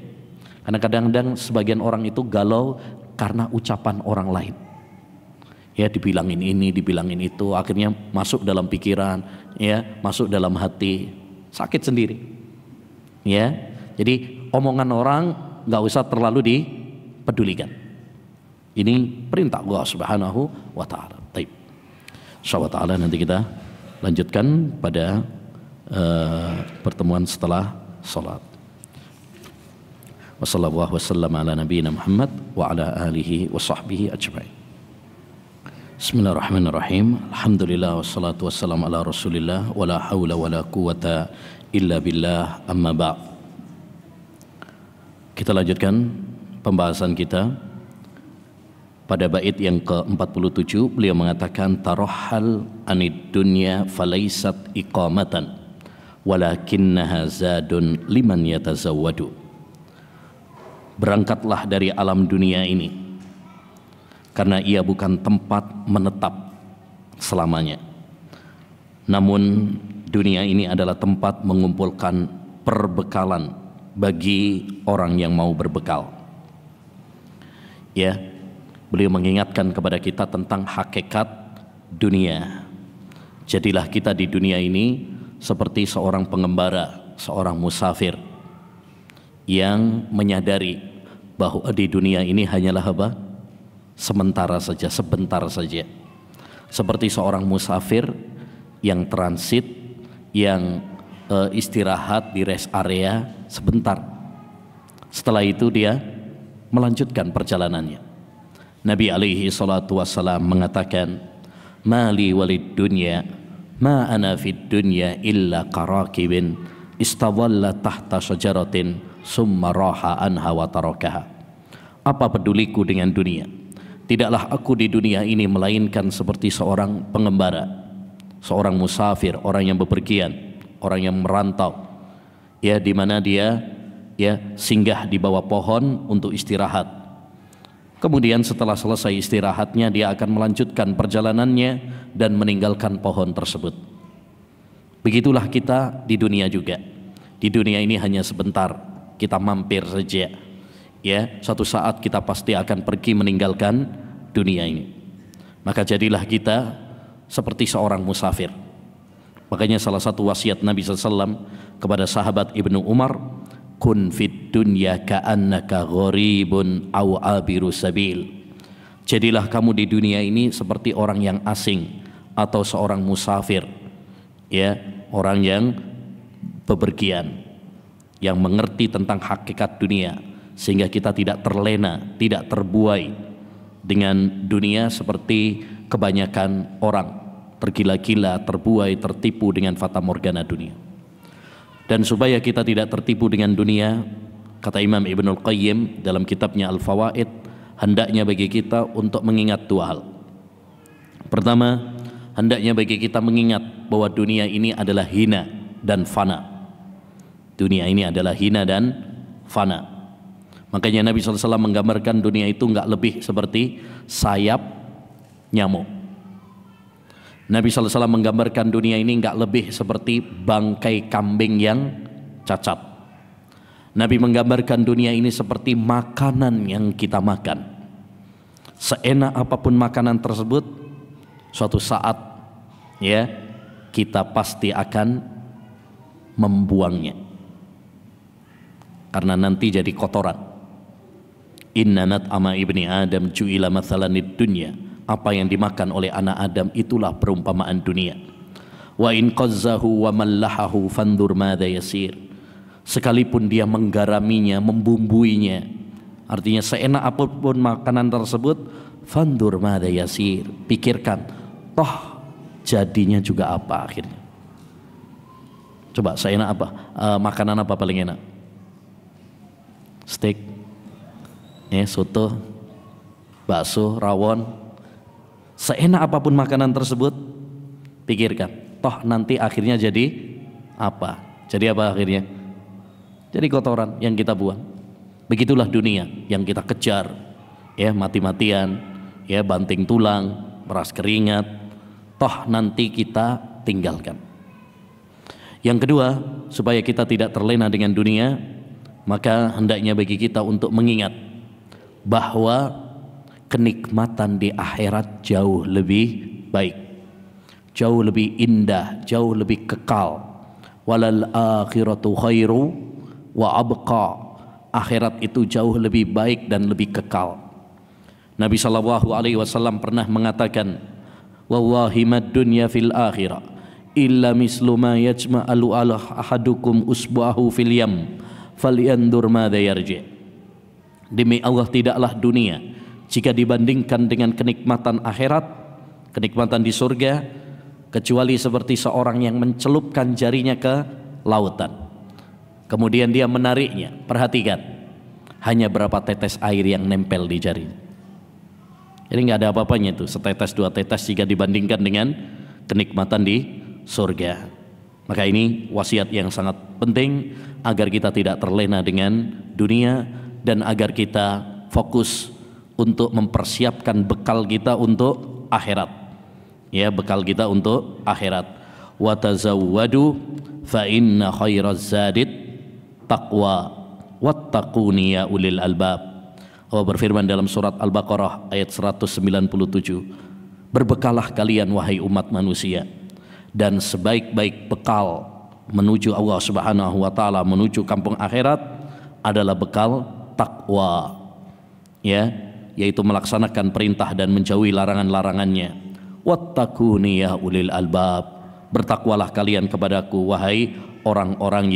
Karena kadang-kadang sebagian orang itu galau karena ucapan orang lain. Ya, dibilangin ini, dibilangin itu, akhirnya masuk dalam pikiran, ya, masuk dalam hati, sakit sendiri. Ya, jadi omongan orang nggak usah terlalu dipedulikan. Ini perintah Allah Subhanahu wa taala. Baik. Insyaallah nanti kita lanjutkan pada pertemuan setelah salat. Wassallallahu wasallam ala nabiyina Muhammad wa ala alihi wa sahbihi ajma'in. Bismillahirrahmanirrahim. Alhamdulillah wassalatu wassalamu ala Rasulillah wa la haula wa la quwata illa billah, amma ba'd. Kita lanjutkan pembahasan kita pada bait yang ke-47. Beliau mengatakan tarahhal anid dunya falaisat iqamatan walakinnaha zadun liman yatazawwadu. Berangkatlah dari alam dunia ini karena ia bukan tempat menetap selamanya. Namun dunia ini adalah tempat mengumpulkan perbekalan bagi orang yang mau berbekal. Ya, beliau mengingatkan kepada kita tentang hakikat dunia. Jadilah kita di dunia ini seperti seorang pengembara, seorang musafir yang menyadari bahwa di dunia ini hanyalah apa? Sementara saja, sebentar saja. Seperti seorang musafir yang transit, yang istirahat di rest area sebentar. Setelah itu dia melanjutkan perjalanannya. Nabi alaihi salatu wassalam mengatakan, "Mali walid dunya, ma ana fid dunya illa qarakibin istadalla tahta syajaratin summa raha anha wa tarakaha." Apa peduliku dengan dunia? Tidaklah aku di dunia ini melainkan seperti seorang pengembara, seorang musafir, orang yang bepergian, orang yang merantau, ya, di mana dia ya singgah di bawah pohon untuk istirahat. Kemudian setelah selesai istirahatnya dia akan melanjutkan perjalanannya dan meninggalkan pohon tersebut. Begitulah kita di dunia juga. Di dunia ini hanya sebentar, kita mampir saja. Ya, suatu saat kita pasti akan pergi meninggalkan dunia ini. Maka jadilah kita seperti seorang musafir. Makanya salah satu wasiat Nabi SAW kepada sahabat Ibnu Umar, kun fid dunya ka'annaka gharibun aw abiru sabil. Jadilah kamu di dunia ini seperti orang yang asing atau seorang musafir, ya, orang yang bepergian, yang mengerti tentang hakikat dunia, sehingga kita tidak terlena, tidak terbuai dengan dunia seperti kebanyakan orang, tergila-gila, terbuai, tertipu dengan fata morgana dunia. Dan supaya kita tidak tertipu dengan dunia, kata Imam Ibnul Qayyim dalam kitabnya Al-Fawaid, hendaknya bagi kita untuk mengingat dua hal. Pertama, hendaknya bagi kita mengingat bahwa dunia ini adalah hina dan fana. Dunia ini adalah hina dan fana. Makanya Nabi SAW menggambarkan dunia itu enggak lebih seperti sayap nyamuk. Nabi SAW menggambarkan dunia ini enggak lebih seperti bangkai kambing yang cacat. Nabi menggambarkan dunia ini seperti makanan yang kita makan. Seenak apapun makanan tersebut, suatu saat ya kita pasti akan membuangnya, karena nanti jadi kotoran. Inna nat'ama ibni Adam ju'ila mathalanid dunya. Apa yang dimakan oleh anak Adam itulah perumpamaan dunia. Wa in qazzahu wa mallahahu fandur madza yasir. sekalipun dia menggaraminya, membumbuinya, artinya seenak apapun makanan tersebut, fandur madza yasir, pikirkan toh jadinya juga apa akhirnya. Coba seenak apa? Makanan apa paling enak? Steak, soto, bakso, rawon. Seenak apapun makanan tersebut, pikirkan toh nanti akhirnya jadi apa? Jadi apa akhirnya? Jadi kotoran yang kita buang. Begitulah dunia yang kita kejar, mati-matian, banting tulang, meras keringat, toh nanti kita tinggalkan. Yang kedua, supaya kita tidak terlena dengan dunia, maka hendaknya bagi kita untuk mengingat bahwa kenikmatan di akhirat jauh lebih baik, jauh lebih indah, jauh lebih kekal. Walal akhiratu khairu wa abqa. Akhirat itu jauh lebih baik dan lebih kekal. Nabi SAW pernah mengatakan, wallahi mad dunya fil akhirah illa mislu ma yajma'alu ala ahadukum usbu'ahu fil yam falyandur madza yarji'. Demi Allah, tidaklah dunia jika dibandingkan dengan kenikmatan akhirat, kenikmatan di surga, kecuali seperti seorang yang mencelupkan jarinya ke lautan, kemudian dia menariknya. Perhatikan, hanya berapa tetes air yang nempel di jarinya. Jadi nggak ada apa-apanya itu, setetes dua tetes jika dibandingkan dengan kenikmatan di surga. Maka ini wasiat yang sangat penting agar kita tidak terlena dengan dunia dan agar kita fokus untuk mempersiapkan bekal kita untuk akhirat. Bekal kita untuk akhirat. Wa tazawwadu fa inna khairaz zadid taqwa wattaquni ya ulil albab. Allah berfirman dalam surat Al-Baqarah ayat 197, berbekalah kalian wahai umat manusia, dan sebaik-baik bekal menuju Allah Subhanahu wa taala, menuju kampung akhirat adalah bekal takwa, yaitu melaksanakan perintah dan menjauhi larangan-larangannya. Wattaquni ya ulil albab, bertakwalah kalian kepadaku wahai orang-orang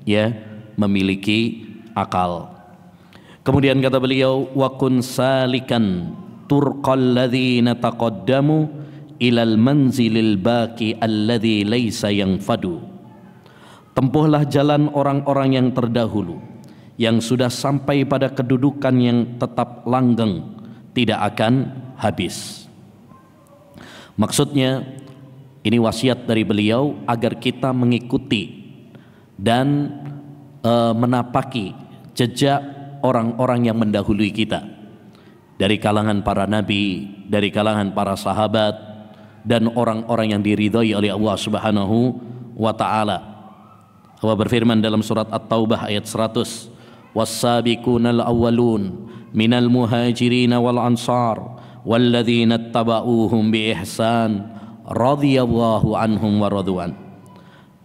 yang memiliki akal. Kemudian kata beliau, wa kun salikan turqal ladzina taqaddamu ilal manzilil baqi alladzi laisa yanfadu. Tempuhlah jalan orang-orang yang terdahulu yang sudah sampai pada kedudukan yang tetap langgeng, tidak akan habis. Maksudnya ini wasiat dari beliau agar kita mengikuti dan menapaki jejak orang-orang yang mendahului kita, dari kalangan para nabi, dari kalangan para sahabat, dan orang-orang yang diridhai oleh Allah Subhanahu wa taala. Allah berfirman dalam surat At-Taubah ayat 100, was-sabiqunal awwalun minal muhajirin wal ansar walladzina ittaba'uuhum bi ihsan radhiyallahu anhum wa radwan.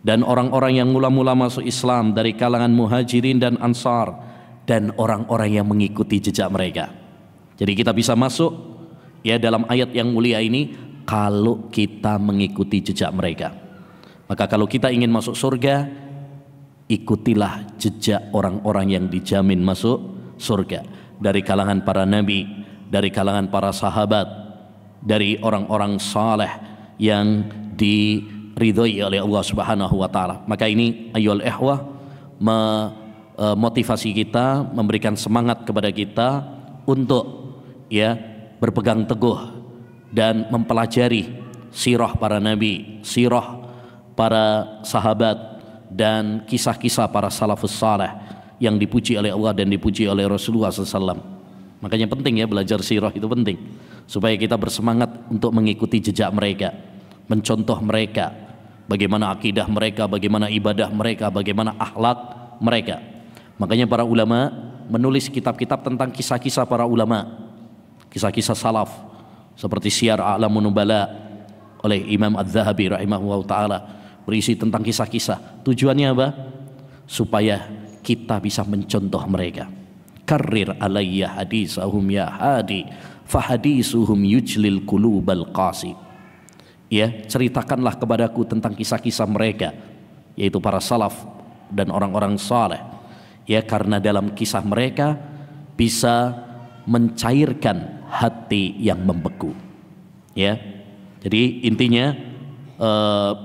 Dan orang-orang yang mula-mula masuk Islam dari kalangan muhajirin dan ansar, dan orang-orang yang mengikuti jejak mereka. Jadi kita bisa masuk dalam ayat yang mulia ini kalau kita mengikuti jejak mereka. Maka kalau kita ingin masuk surga, ikutilah jejak orang-orang yang dijamin masuk surga, dari kalangan para nabi, dari kalangan para sahabat, dari orang-orang saleh yang diridhoi oleh Allah Subhanahu wa taala. Maka ini ayyuhal ikhwah, motivasi kita, memberikan semangat kepada kita untuk berpegang teguh dan mempelajari sirah para nabi, sirah para sahabat, dan kisah-kisah para salafus saleh yang dipuji oleh Allah dan dipuji oleh Rasulullah SAW. Makanya penting belajar sirah itu penting, supaya kita bersemangat untuk mengikuti jejak mereka, mencontoh mereka, bagaimana akidah mereka, bagaimana ibadah mereka, bagaimana akhlak mereka. Makanya para ulama menulis kitab-kitab tentang kisah-kisah para ulama, kisah-kisah salaf, seperti Syiar A'lamun Nubala oleh Imam Az-Zahabi rahimahullah ta'ala, berisi tentang kisah-kisah. Tujuannya apa? Supaya kita bisa mencontoh mereka. Karrir alayya hadisahum ya hadi fahadisuhum yujlil qulubal qasi. Ceritakanlah kepadaku tentang kisah-kisah mereka, yaitu para salaf, dan orang-orang saleh. Ya, karena dalam kisah mereka bisa mencairkan hati yang membeku. Ya. Jadi intinya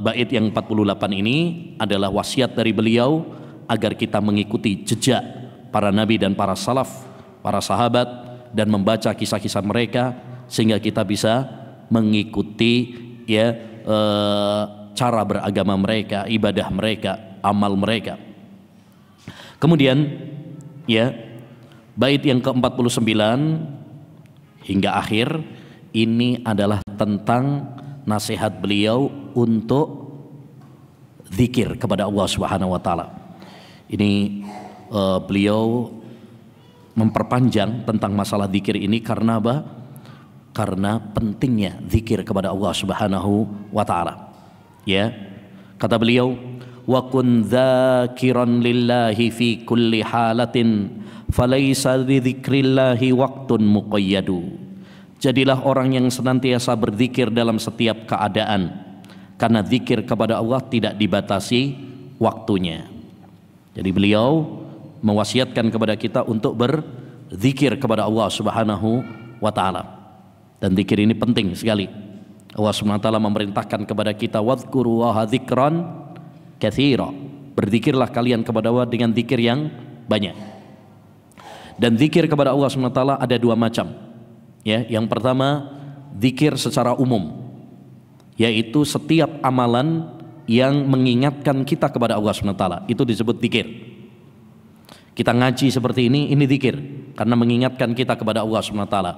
bait yang 48 ini adalah wasiat dari beliau agar kita mengikuti jejak para nabi dan para salaf, para sahabat, dan membaca kisah-kisah mereka sehingga kita bisa mengikuti ya cara beragama mereka, ibadah mereka, amal mereka. Kemudian ya bait yang ke-49 hingga akhir ini adalah tentang nasihat beliau untuk zikir kepada Allah Subhanahu wa taala. Ini beliau memperpanjang tentang masalah zikir ini karena apa? Karena pentingnya zikir kepada Allah Subhanahu wa taala. Ya. Kata beliau, wa kun dzakiran lillahi fi kulli halatin falaysa lidzikrillahi waqtun muqayyadu. Jadilah orang yang senantiasa berzikir dalam setiap keadaan, karena zikir kepada Allah tidak dibatasi waktunya. Jadi beliau mewasiatkan kepada kita untuk berzikir kepada Allah Subhanahu wa taala. Dan zikir ini penting sekali. Allah Subhanahu wa taala memerintahkan kepada kita wadhkurullaha dzikran katsira. Berzikirlah kalian kepada Allah dengan zikir yang banyak. Dan zikir kepada Allah Subhanahu wa taala ada dua macam. Ya, yang pertama zikir secara umum, yaitu setiap amalan yang mengingatkan kita kepada Allah Subhanahu wa taala, itu disebut zikir. Kita ngaji seperti ini zikir karena mengingatkan kita kepada Allah Subhanahu wa taala.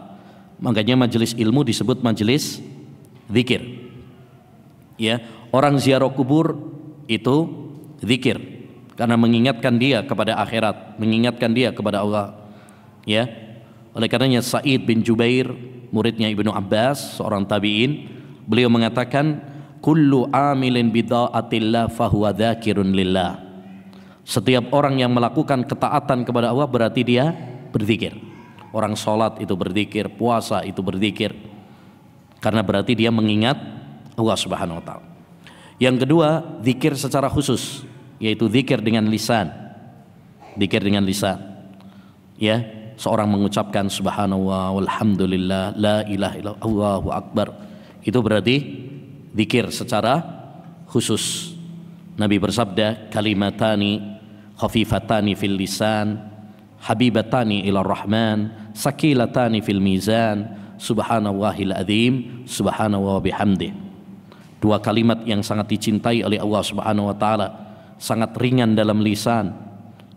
Makanya majelis ilmu disebut majelis zikir. Ya, orang ziarah kubur itu zikir karena mengingatkan dia kepada akhirat, mengingatkan dia kepada Allah. Ya. Oleh karenanya Sa'id bin Jubair, muridnya Ibnu Abbas, seorang tabi'in, beliau mengatakan, kullu amilin bidha'atillah fahuwa dzakirun lillah. Setiap orang yang melakukan ketaatan kepada Allah berarti dia berzikir. Orang sholat itu berzikir, puasa itu berzikir, karena berarti dia mengingat Allah Subhanahu wa taala. Yang kedua, zikir secara khusus, yaitu zikir dengan lisan. Zikir dengan lisan. Ya, seorang mengucapkan subhanallah walhamdulillah la ilaha illallah Allahu akbar. Itu berarti zikir secara khusus. Nabi bersabda, kalimatani khafifatani fil lisan, habibatani ila rahman, sakilatani fil mizan, subhanallahil azim, subhanallah bihamdih. Dua kalimat yang sangat dicintai oleh Allah Subhanahu wa taala, sangat ringan dalam lisan,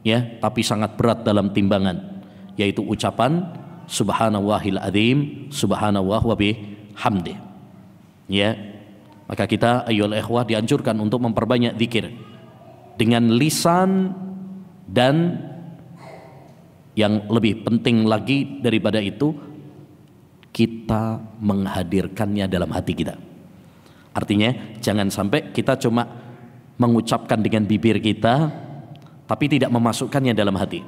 ya, tapi sangat berat dalam timbangan, yaitu ucapan subhanallahil azim, subhanallah wa bihamdih. Ya. Maka kita ayyuhal ikhwah dianjurkan untuk memperbanyak zikir dengan lisan, dan yang lebih penting lagi daripada itu, kita menghadirkannya dalam hati kita. Artinya jangan sampai kita cuma mengucapkan dengan bibir kita tapi tidak memasukkannya dalam hati.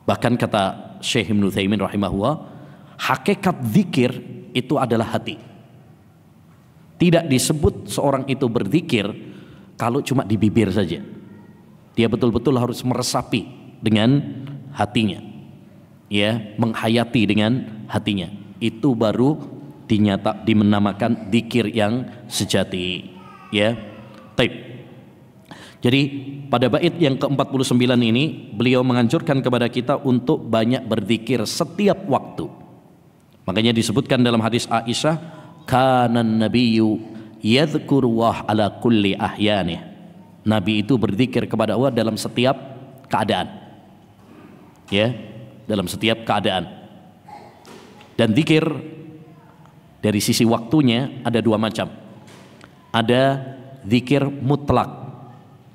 Bahkan kata Syekh Ibnu Utsaimin rahimahullah, hakikat zikir itu adalah hati. Tidak disebut seorang itu berzikir kalau cuma di bibir saja. Dia betul-betul harus meresapi dengan hatinya, ya, menghayati dengan hatinya. Itu baru dinamakan zikir yang sejati, ya. Baik. Jadi pada bait yang ke-49 ini beliau menganjurkan kepada kita untuk banyak berzikir setiap waktu. Makanya disebutkan dalam hadis Aisyah, kanan nabiyyu yadhkurullah ala kulli ahyanih. Nabi itu berzikir kepada Allah dalam setiap keadaan. Ya, dalam setiap keadaan. Dan zikir dari sisi waktunya ada dua macam. Ada zikir mutlak.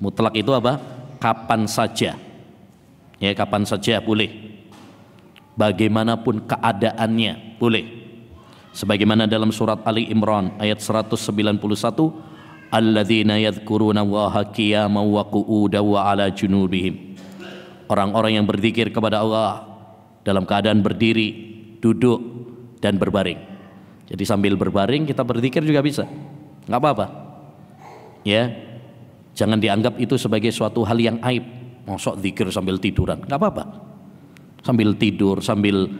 Mutlak itu apa? Kapan saja. Ya, kapan saja boleh. Bagaimanapun keadaannya boleh. Sebagaimana dalam surat Ali Imran ayat 191, alladzina yadhkuruna Allaha qiyaman wa qu'udan wa 'ala junubihim. Orang-orang yang berzikir kepada Allah dalam keadaan berdiri, duduk, dan berbaring. Jadi sambil berbaring kita berzikir juga bisa, nggak apa-apa. Ya, Jangan dianggap itu sebagai suatu hal yang aib. Mosok zikir sambil tiduran, nggak apa-apa. Sambil tidur, sambil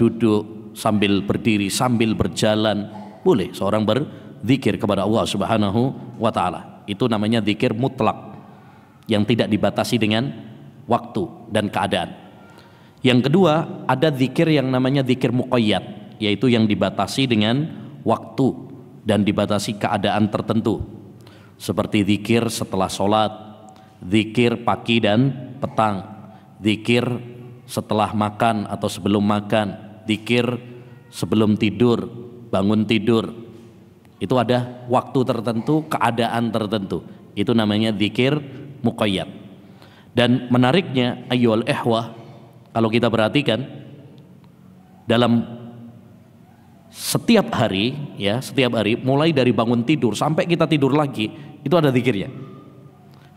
duduk, sambil berdiri, sambil berjalan, boleh seorang berzikir kepada Allah Subhanahu wa taala. Itu namanya zikir mutlak yang tidak dibatasi dengan waktu dan keadaan. Yang kedua, ada zikir yang namanya zikir muqayyad, yaitu yang dibatasi dengan waktu dan dibatasi keadaan tertentu. Seperti zikir setelah sholat, zikir pagi dan petang, zikir setelah makan atau sebelum makan, zikir sebelum tidur, bangun tidur. Itu ada waktu tertentu, keadaan tertentu. Itu namanya zikir muqayyad. Dan menariknya ayyuhal ikhwah, kalau kita perhatikan dalam setiap hari, ya, setiap hari mulai dari bangun tidur sampai kita tidur lagi, itu ada zikirnya.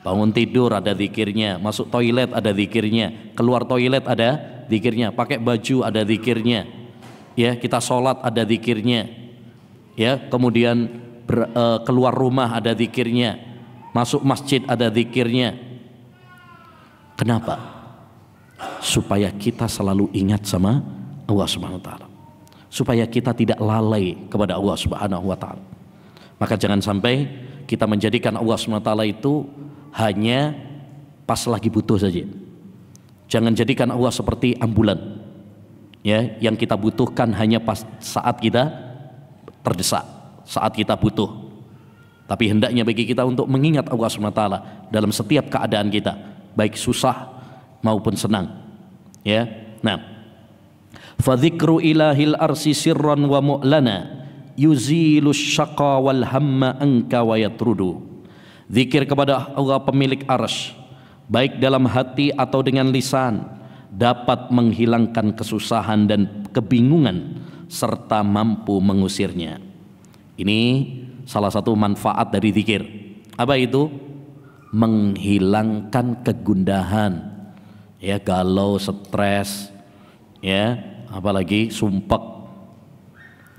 Bangun tidur ada zikirnya, masuk toilet ada zikirnya, keluar toilet ada zikirnya, pakai baju ada zikirnya, ya, kita sholat ada zikirnya, ya, kemudian keluar rumah ada zikirnya, masuk masjid ada zikirnya. Kenapa? Supaya kita selalu ingat sama Allah Subhanahu wa taala, supaya kita tidak lalai kepada Allah Subhanahu wa taala. Maka jangan sampai kita menjadikan Allah Subhanahu wa taala itu hanya pas lagi butuh saja. Jangan jadikan Allah seperti ambulan, ya, yang kita butuhkan hanya pas saat kita terdesak, saat kita butuh. Tapi hendaknya bagi kita untuk mengingat Allah Subhanahu wa taala dalam setiap keadaan kita, baik susah maupun senang, ya. Nah, fa dzikru ilahil arsi sirran wa mu'lana yuzilu syaqa wal hamma anka wa yatrudu. Zikir kepada Allah pemilik arsy, baik dalam hati atau dengan lisan, dapat menghilangkan kesusahan dan kebingungan serta mampu mengusirnya. Ini salah satu manfaat dari zikir. Apa itu? Menghilangkan kegundahan, ya, galau, stres, ya, apalagi sumpek.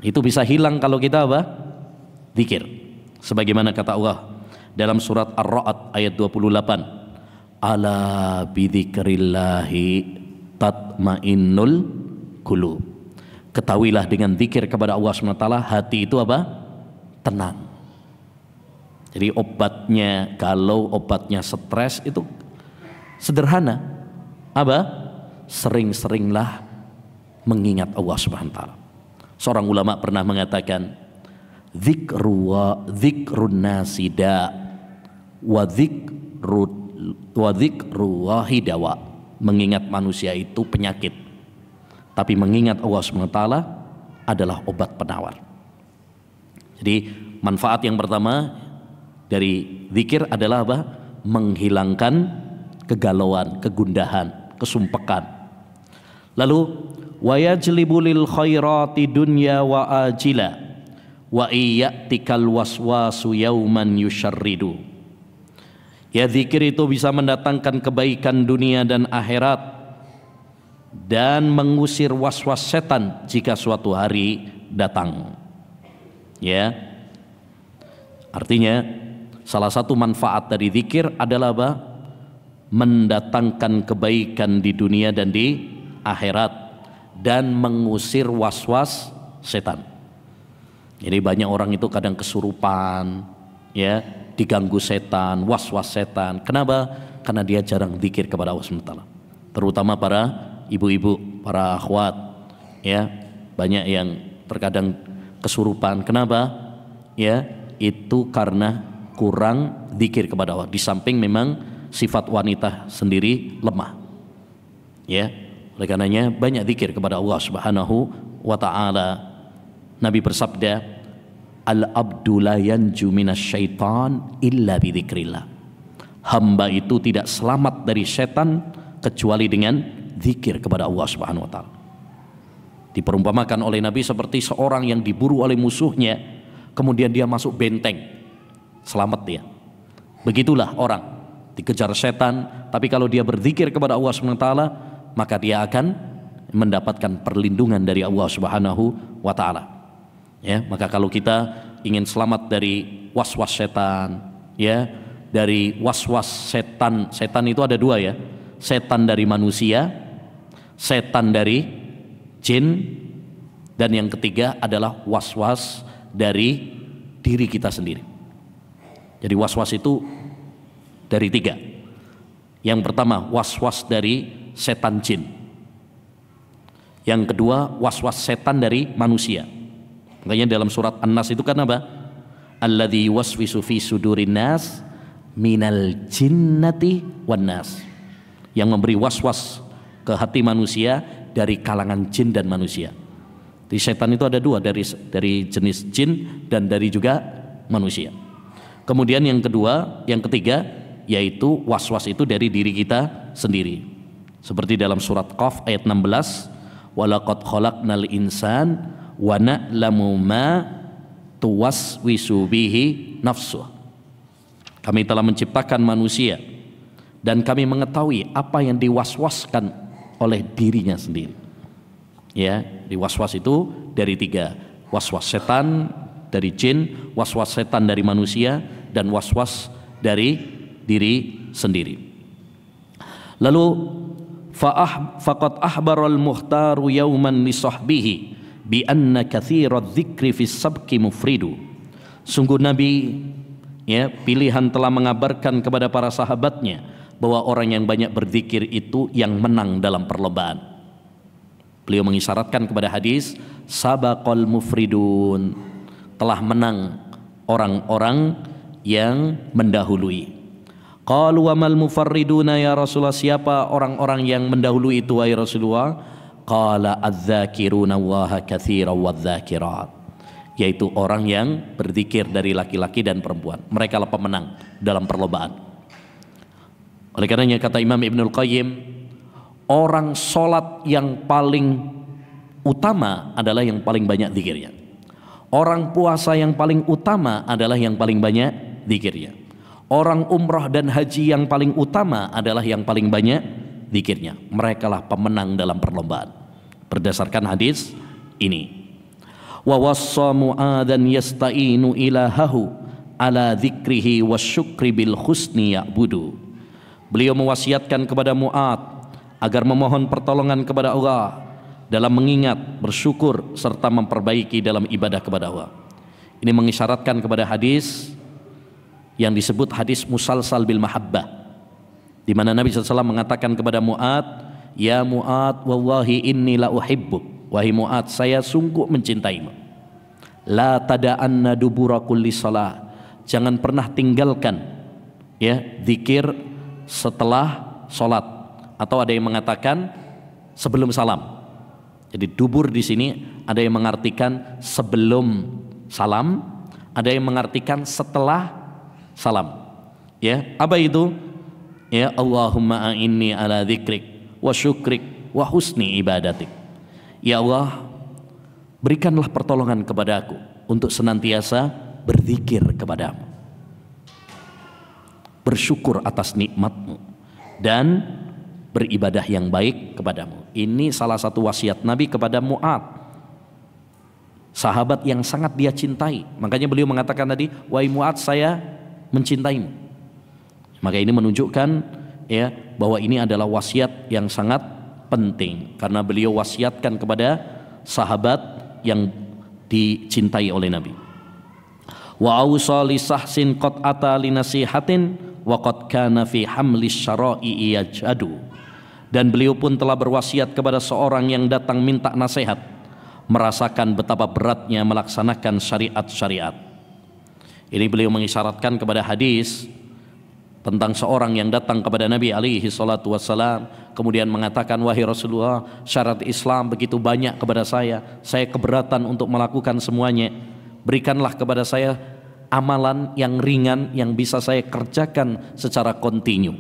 Itu bisa hilang kalau kita apa? Zikir. Sebagaimana kata Allah dalam surat Ar-Ra'd ayat 28, ala bidzikrillahi tatmainnul qulub. Ketahuilah dengan zikir kepada Allah SWT hati itu apa? Tenang. Jadi obatnya galau, obatnya stres itu sederhana. Apa? Sering-seringlah mengingat Allah Subhanahu wa taala. Seorang ulama pernah mengatakan, dzikrun nasida wa dzikru wahidawa. Mengingat manusia itu penyakit, tapi mengingat Allah Subhanahu wa taala adalah obat penawar. Jadi manfaat yang pertama dari zikir adalah apa? Menghilangkan kegalauan, kegundahan, kesumpekan. Lalu wa yajlibu lil khairati dunya wa ajila wa iyyatikal waswasu yauman yusyarridu. Ya, zikir itu bisa mendatangkan kebaikan dunia dan akhirat dan mengusir was-was setan jika suatu hari datang. Ya, artinya salah satu manfaat dari zikir adalah apa? Mendatangkan kebaikan di dunia dan di akhirat dan mengusir was-was setan. Jadi banyak orang itu kadang kesurupan, ya, diganggu setan, was-was setan. Kenapa? Karena dia jarang zikir kepada Allah SWT. Terutama para ibu-ibu, para akhwat, ya, banyak yang terkadang kesurupan. Kenapa? Ya, itu karena kurang zikir kepada Allah. Di samping memang sifat wanita sendiri lemah, ya, oleh karenanya banyak zikir kepada Allah Subhanahu wa taala. Nabi bersabda, al-abdu la yanju minasyaitan illa bidzikrillah. Hamba itu tidak selamat dari setan kecuali dengan zikir kepada Allah Subhanahu wa taala. Diperumpamakan oleh Nabi seperti seorang yang diburu oleh musuhnya, kemudian dia masuk benteng, selamat dia. Begitulah orang dikejar setan, tapi kalau dia berzikir kepada Allah Subhanahu wa taala, maka dia akan mendapatkan perlindungan dari Allah Subhanahu wa taala. Ya, maka kalau kita ingin selamat dari was-was setan, ya, dari was-was setan. Setan itu ada dua ya, setan dari manusia, setan dari jin, dan yang ketiga adalah was-was dari diri kita sendiri. Jadi was-was itu dari tiga. Yang pertama was-was dari setan jin, yang kedua was-was setan dari manusia. Makanya dalam surat An-Nas itu kan apa? Alladzi yuwaswisu fi sudurin nas minal jinnati wan nas, yang memberi was-was ke hati manusia dari kalangan jin dan manusia. Di setan itu ada dua, dari jenis jin dan dari juga manusia. Kemudian yang ketiga yaitu was-was itu dari diri kita sendiri. Seperti dalam surat Qaf ayat 16, walaqad khalaqnal insan wa na'lamu ma tuwaswisu bihi nafsuh. Kami telah menciptakan manusia dan kami mengetahui apa yang diwaswaskan oleh dirinya sendiri. Ya, diwaswas itu dari tiga, waswas setan dari jin, waswas setan dari manusia, dan waswas dari diri sendiri. Lalu faqad ahbaral muhtaru yauman li sahbihi bi anna katsiradz dzikri fis sabqi mufridu. Sungguh Nabi, ya, pilihan telah mengabarkan kepada para sahabatnya bahwa orang yang banyak berzikir itu yang menang dalam perlombaan. Beliau mengisyaratkan kepada hadis sabaqal mufridun, telah menang orang-orang yang mendahului. Qalu wa mal mufarriduna ya Rasulullah, siapa orang-orang yang mendahului itu wahai Rasulullah? Qala adz-dzakiruna Allaha katsiran wadz-dzakirat, yaitu orang yang berzikir dari laki-laki dan perempuan. Mereka lah pemenang dalam perlombaan. Oleh karenanya kata Imam Ibnul Qayyim, orang sholat yang paling utama adalah yang paling banyak zikirnya. Orang puasa yang paling utama adalah yang paling banyak zikirnya. Orang umrah dan haji yang paling utama adalah yang paling banyak zikirnya. Mereka lah pemenang dalam perlombaan. Berdasarkan hadis ini. Wa wassa Mu'adzan yasta'inu ilahahu ala dzikrihi wasyukri bil husni ya'budu. Beliau mewasiatkan kepada Mu'adz agar memohon pertolongan kepada Allah dalam mengingat, bersyukur, serta memperbaiki dalam ibadah kepada Allah. Ini mengisyaratkan kepada hadis yang disebut hadis musalsal bil mahabbah, di mana Nabi SAW mengatakan kepada Mu'adz, ya Mu'adz, wallahi inni la uhibbuk, wahai Mu'adz, saya sungguh mencintaimu. La tada'anna dubura kulli salah, jangan pernah tinggalkan ya zikir setelah salat, atau ada yang mengatakan sebelum salam. Jadi dubur di sini ada yang mengartikan sebelum salam, ada yang mengartikan setelah salam. Ya, apa itu? Ya, Allahumma a'inni ala dzikrik wa syukrik wa husni ibadatik. Ya Allah, berikanlah pertolongan kepadaku untuk senantiasa berzikir kepadamu, bersyukur atas nikmatmu, dan beribadah yang baik kepadamu. Ini salah satu wasiat Nabi kepada Mu'adz, sahabat yang sangat dia cintai. Makanya beliau mengatakan tadi, wahai Mu'adz, saya mencintaimu. Maka ini menunjukkan ya bahwa ini adalah wasiat yang sangat penting, karena beliau wasiatkan kepada sahabat yang dicintai oleh Nabi. Wa awsa li sahsin qad ata li nasihatin wa qad kana fi hamlis syara'i yajadu. Dan beliau pun telah berwasiat kepada seorang yang datang minta nasihat, merasakan betapa beratnya melaksanakan syariat-syariat. Ini beliau mengisyaratkan kepada hadis tentang seorang yang datang kepada Nabi alaihi salatu wassalam, kemudian mengatakan, wahai Rasulullah, syarat Islam begitu banyak kepada saya keberatan untuk melakukan semuanya. Berikanlah kepada saya amalan yang ringan yang bisa saya kerjakan secara kontinu.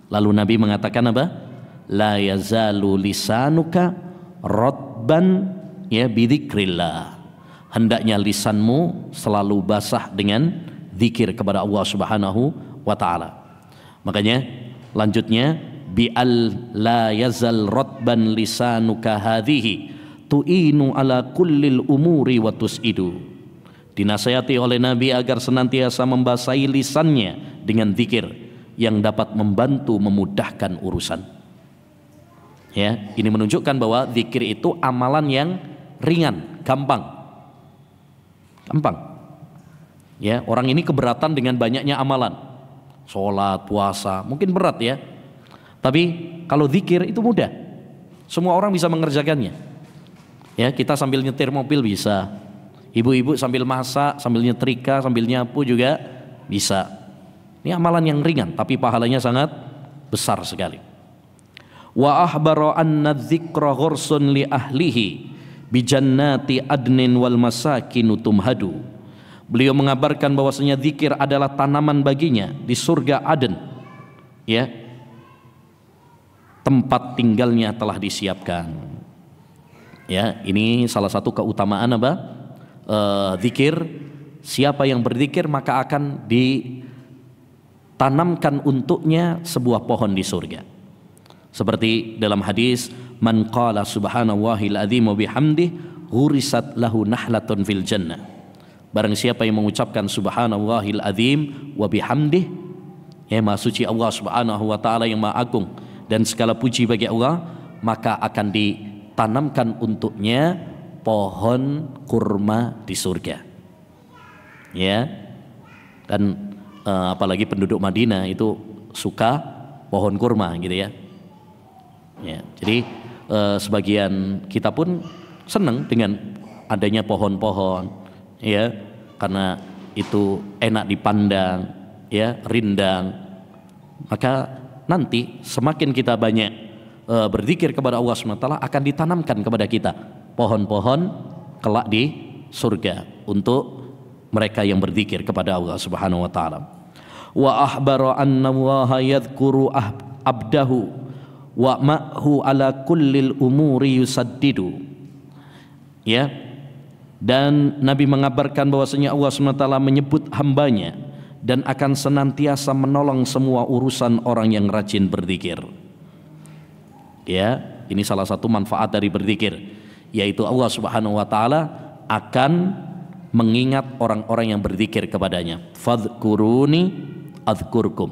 Lalu Nabi mengatakan apa? La yazalu lisanuka radban ya bidzikrillah. Hendaknya lisanmu selalu basah dengan zikir kepada Allah Subhanahu wa taala. Makanya lanjutnya bi al la yazal radban lisanuka hadhihi tu'inu ala kullil umuri wa tus'idu. Dinasihati oleh Nabi agar senantiasa membasahi lisannya dengan zikir yang dapat membantu memudahkan urusan. Ya, ini menunjukkan bahwa zikir itu amalan yang ringan, gampang. Ya, orang ini keberatan dengan banyaknya amalan. Sholat, puasa, mungkin berat ya. Tapi kalau zikir itu mudah. Semua orang bisa mengerjakannya. Ya, kita sambil nyetir mobil bisa. Ibu-ibu sambil masak, sambil nyetrika, sambil nyapu juga bisa. Ini amalan yang ringan tapi pahalanya sangat besar sekali. Wa ahbara anna dzikra ghursun li ahlihi bi jannati adnin wal masakin tumhadu. Beliau mengabarkan bahwasanya zikir adalah tanaman baginya di surga Aden. Ya. Tempat tinggalnya telah disiapkan. Ya, ini salah satu keutamaan apa? Zikir. Siapa yang berzikir maka akan ditanamkan untuknya sebuah pohon di surga. Seperti dalam hadis, man qala subhanallahil azim wa bihamdih ghurisat lahu nahlatun fil jannah. Barang siapa yang mengucapkan subhanallahil azim wa bihamdih, ya maha suci Allah subhanahu wa ta'ala yang maha agung dan segala puji bagi Allah, maka akan ditanamkan untuknya pohon kurma di surga. Ya. Dan apalagi penduduk Madinah itu suka pohon kurma gitu ya. Ya, jadi sebagian kita pun senang dengan adanya pohon-pohon, ya, karena itu enak dipandang, ya, rindang. Maka nanti semakin kita banyak berzikir kepada Allah SWT, akan ditanamkan kepada kita pohon-pohon kelak di surga untuk mereka yang berzikir kepada Allah Subhanahu wa taala. Wa ahbara anna Allah yadhkuru abdahu wa ma'hu ala kullil umuri yusaddidu. Ya. Dan Nabi mengabarkan bahwasanya Allah SWT menyebut hambanya dan akan senantiasa menolong semua urusan orang yang rajin berzikir. Ya, ini salah satu manfaat dari berzikir, yaitu Allah Subhanahu wa taala akan mengingat orang-orang yang berzikir kepadanya. Fadhkuruni adzkurkum.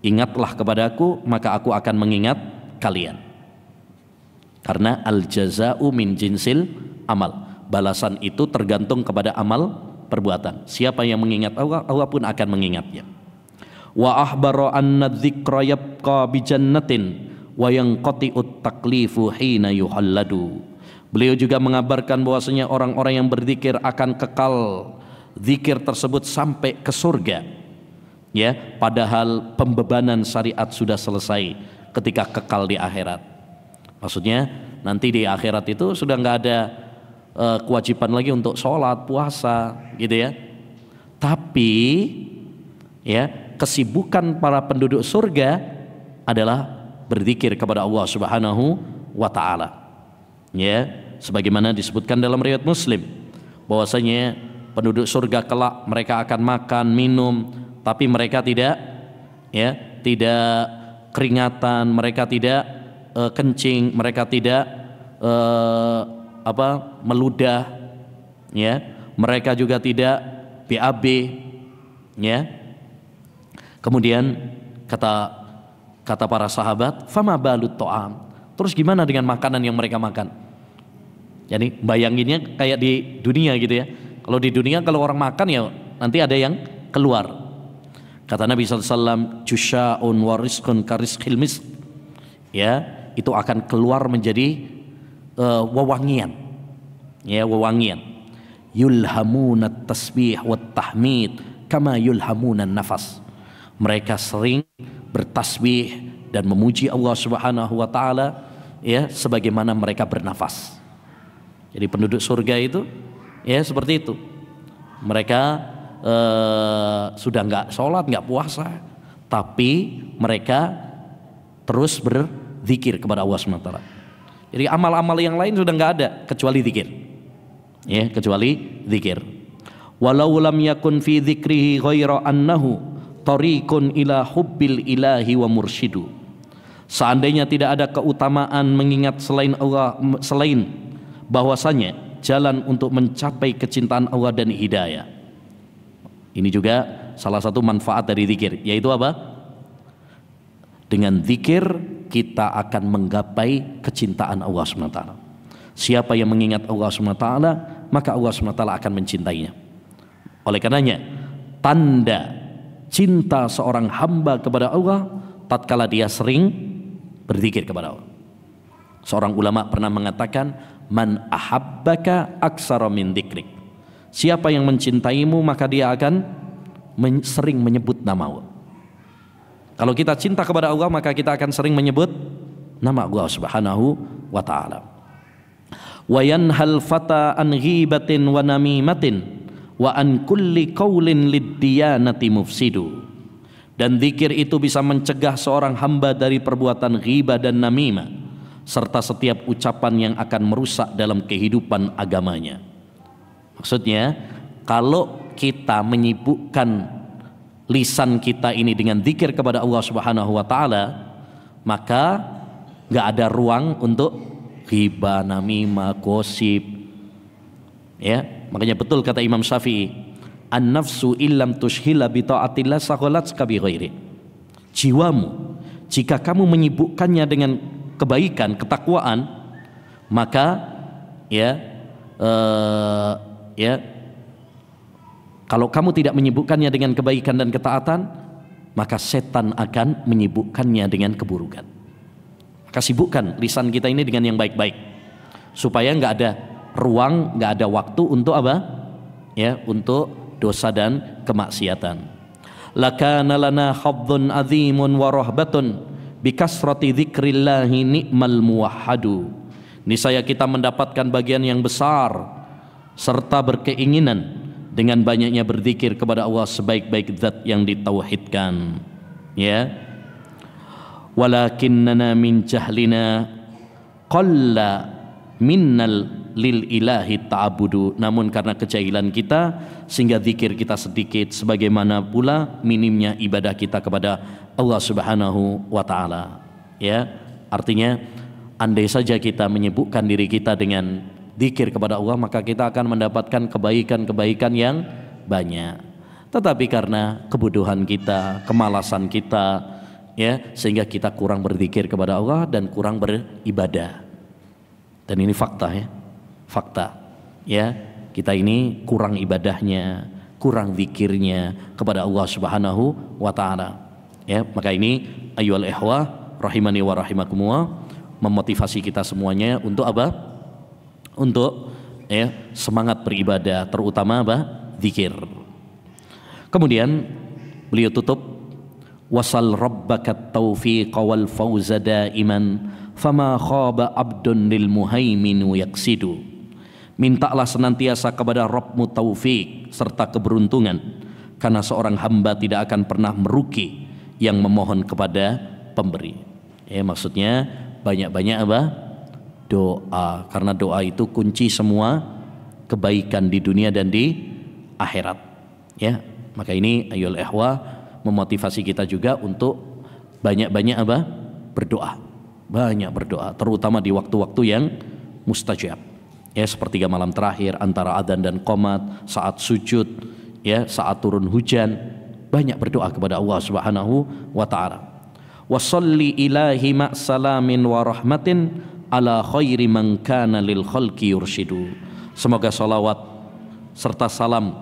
Ingatlah kepadaku maka aku akan mengingat kalian. Karena al-jaza'u min jinsil amal. Balasan itu tergantung kepada amal perbuatan. Siapa yang mengingat Allah, Allah pun akan mengingatnya. Wa ahbara anna dzikra yabqa bi jannatin wa yanqati'ut taklifu hina yuhalladu. Beliau juga mengabarkan bahwasanya orang-orang yang berzikir akan kekal zikir tersebut sampai ke surga. Ya, padahal pembebanan syariat sudah selesai ketika kekal di akhirat. Maksudnya nanti di akhirat itu sudah nggak ada kewajiban lagi untuk sholat, puasa, gitu ya. Tapi ya, kesibukan para penduduk surga adalah berzikir kepada Allah Subhanahu wa taala. Ya, sebagaimana disebutkan dalam riwayat Muslim bahwasanya penduduk surga kelak mereka akan makan, minum, tapi mereka tidak keringatan, mereka tidak kencing, mereka tidak meludah, ya, mereka juga tidak BAB, ya. Kemudian kata para sahabat, fama balut ta'am, terus gimana dengan makanan yang mereka makan? Jadi bayanginnya kayak di dunia gitu ya. Kalau di dunia kalau orang makan ya nanti ada yang keluar. Kata Nabi SAW, jusya'un wa rizqun karizqil misk, ya, itu akan keluar menjadi wewangian, ya, wewangian. Yulhamuna tasbih wa tahmid kama yulhamuna nafas. Mereka sering bertasbih dan memuji Allah Subhanahu wa taala, ya, sebagaimana mereka bernafas. Jadi penduduk surga itu ya seperti itu. Mereka sudah nggak sholat, nggak puasa, tapi mereka terus berzikir kepada Allah SWT. Jadi amal-amal yang lain sudah nggak ada kecuali zikir, ya, kecuali zikir. Walau lam yakun fi dzikrihi ghaira annahu tariqun ila hubbil ilahi wa mursyidu. Seandainya tidak ada keutamaan mengingat selain Allah, selain bahwasanya jalan untuk mencapai kecintaan Allah dan hidayah. Ini juga salah satu manfaat dari zikir, yaitu apa? Dengan zikir kita akan menggapai kecintaan Allah SWT. Siapa yang mengingat Allah SWT, maka Allah SWT akan mencintainya. Oleh karenanya, tanda cinta seorang hamba kepada Allah tatkala dia sering berzikir kepada Allah. Seorang ulama pernah mengatakan, man ahabbaka aksara min dzikrik. Siapa yang mencintaimu maka dia akan sering menyebut nama Allah. Kalau kita cinta kepada Allah maka kita akan sering menyebut nama Allah Subhanahu wa taala. Wa yanhal fata an ghibatin wa namimatin wa an kulli qaulin lid-diyanati mufsidu. Dan zikir itu bisa mencegah seorang hamba dari perbuatan ghibah dan namimah, serta setiap ucapan yang akan merusak dalam kehidupan agamanya. Maksudnya, kalau kita menyibukkan lisan kita ini dengan zikir kepada Allah Subhanahu wa taala, maka nggak ada ruang untuk ghibah, namimah, gosip. Ya, makanya betul kata Imam Syafi'i, an-nafsu illam tushhila bi ta'atillah saghalatska bi ghairi. Jiwamu jika kamu menyibukkannya dengan kebaikan, ketakwaan, maka kalau kamu tidak menyibukkannya dengan kebaikan dan ketaatan, maka setan akan menyibukkannya dengan keburukan. Maka sibukkan lisan kita ini dengan yang baik-baik, supaya nggak ada ruang, nggak ada waktu untuk apa? Ya, untuk dosa dan kemaksiatan. Lakana lana khadhun azimun wa rahbatun bikasrati dzikrillahi ni'mal muwahhadu. Niscaya kita mendapatkan bagian yang besar serta berkeinginan dengan banyaknya berzikir kepada Allah sebaik-baik zat yang ditauhidkan. Ya. Walakinnana min jahlina qalla minnal lil ilahi ta'budu. Namun karena kejahilan kita sehingga zikir kita sedikit, sebagaimana pula minimnya ibadah kita kepada Allah Subhanahu wa taala. Ya, artinya andai saja kita menyibukkan diri kita dengan zikir kepada Allah, maka kita akan mendapatkan kebaikan-kebaikan yang banyak. Tetapi karena kebodohan kita, kemalasan kita, ya, sehingga kita kurang berzikir kepada Allah dan kurang beribadah. Dan ini fakta, ya. Fakta. Ya, kita ini kurang ibadahnya, kurang zikirnya kepada Allah Subhanahu wa taala. Ya, maka ini ayyuhal ikhwah rahimani wa rahimakumullah, memotivasi kita semuanya untuk apa? Untuk semangat beribadah, terutama apa? Zikir. Kemudian beliau tutup, wasal rabbaka taufiq wal fawza daiman fama khaba abdun lil muhaimin yaksidu. Mintalah senantiasa kepada Rabbmu taufik serta keberuntungan, karena seorang hamba tidak akan pernah merugi yang memohon kepada pemberi. Maksudnya banyak-banyak apa? Doa, karena doa itu kunci semua kebaikan di dunia dan di akhirat. Ya, maka ini ayyul ikhwah memotivasi kita juga untuk banyak-banyak apa? Berdoa. Banyak berdoa, terutama di waktu-waktu yang mustajab. Ya, sepertiga malam terakhir antara adzan dan qomat, saat sujud, ya, saat turun hujan, banyak berdoa kepada Allah Subhanahu wa taala. Wa sholli ilahi ma salamin wa rahmatin ala khairi man kana lil khalqi yurshidu. Semoga salawat serta salam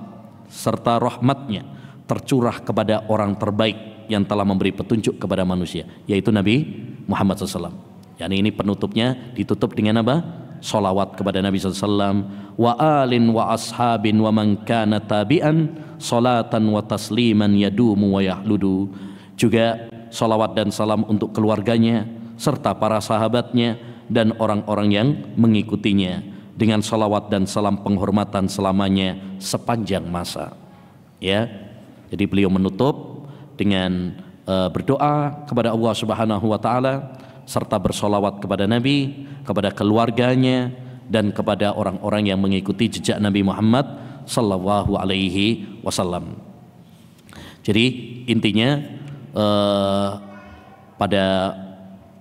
serta rahmatnya tercurah kepada orang terbaik yang telah memberi petunjuk kepada manusia, yaitu Nabi Muhammad SAW. Yani ini penutupnya ditutup dengan apa? Salawat kepada Nabi SAW, wa alin wa ashabin wa man kana tabi'an salatan wa tasliman yadumu wa yahludu. Juga salawat dan salam untuk keluarganya serta para sahabatnya dan orang-orang yang mengikutinya, dengan salawat dan salam penghormatan selamanya sepanjang masa. Ya, jadi beliau menutup dengan berdoa kepada Allah Subhanahu wa taala serta bersolawat kepada Nabi, kepada keluarganya dan kepada orang-orang yang mengikuti jejak Nabi Muhammad sallallahu alaihi wasallam. Jadi intinya pada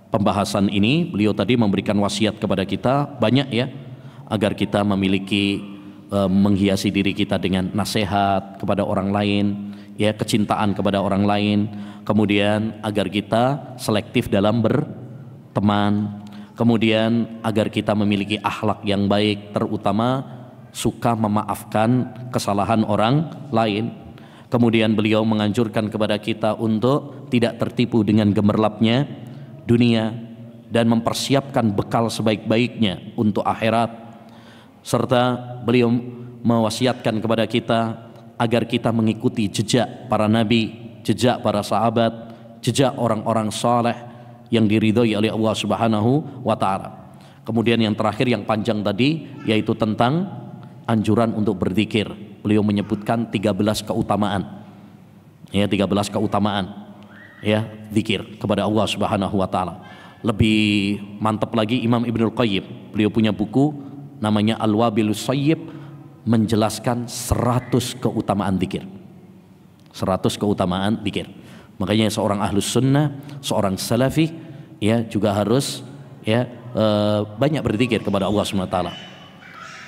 pembahasan ini beliau tadi memberikan wasiat kepada kita banyak, ya. agar kita memiliki menghiasi diri kita dengan nasihat kepada orang lain, ya, kecintaan kepada orang lain. Kemudian agar kita selektif dalam berteman. Kemudian agar kita memiliki akhlak yang baik, terutama suka memaafkan kesalahan orang lain. Kemudian beliau menganjurkan kepada kita untuk tidak tertipu dengan gemerlapnya dunia dan mempersiapkan bekal sebaik-baiknya untuk akhirat. Serta beliau mewasiatkan kepada kita agar kita mengikuti jejak para nabi, jejak para sahabat, jejak orang-orang saleh yang diridhoi oleh Allah Subhanahu wa taala. Kemudian yang terakhir yang panjang tadi yaitu tentang anjuran untuk berzikir. Beliau menyebutkan 13 keutamaan. Ya, 13 keutamaan. Ya, zikir kepada Allah Subhanahu wa taala. Lebih mantap lagi Imam Ibnul Qayyim. Beliau punya buku namanya Al-Wabilus Sayyib, menjelaskan 100 keutamaan zikir. 100 keutamaan zikir. Makanya seorang ahlus sunnah, seorang salafi, ya, juga harus, ya, banyak berzikir kepada Allah Subhanahu wa taala.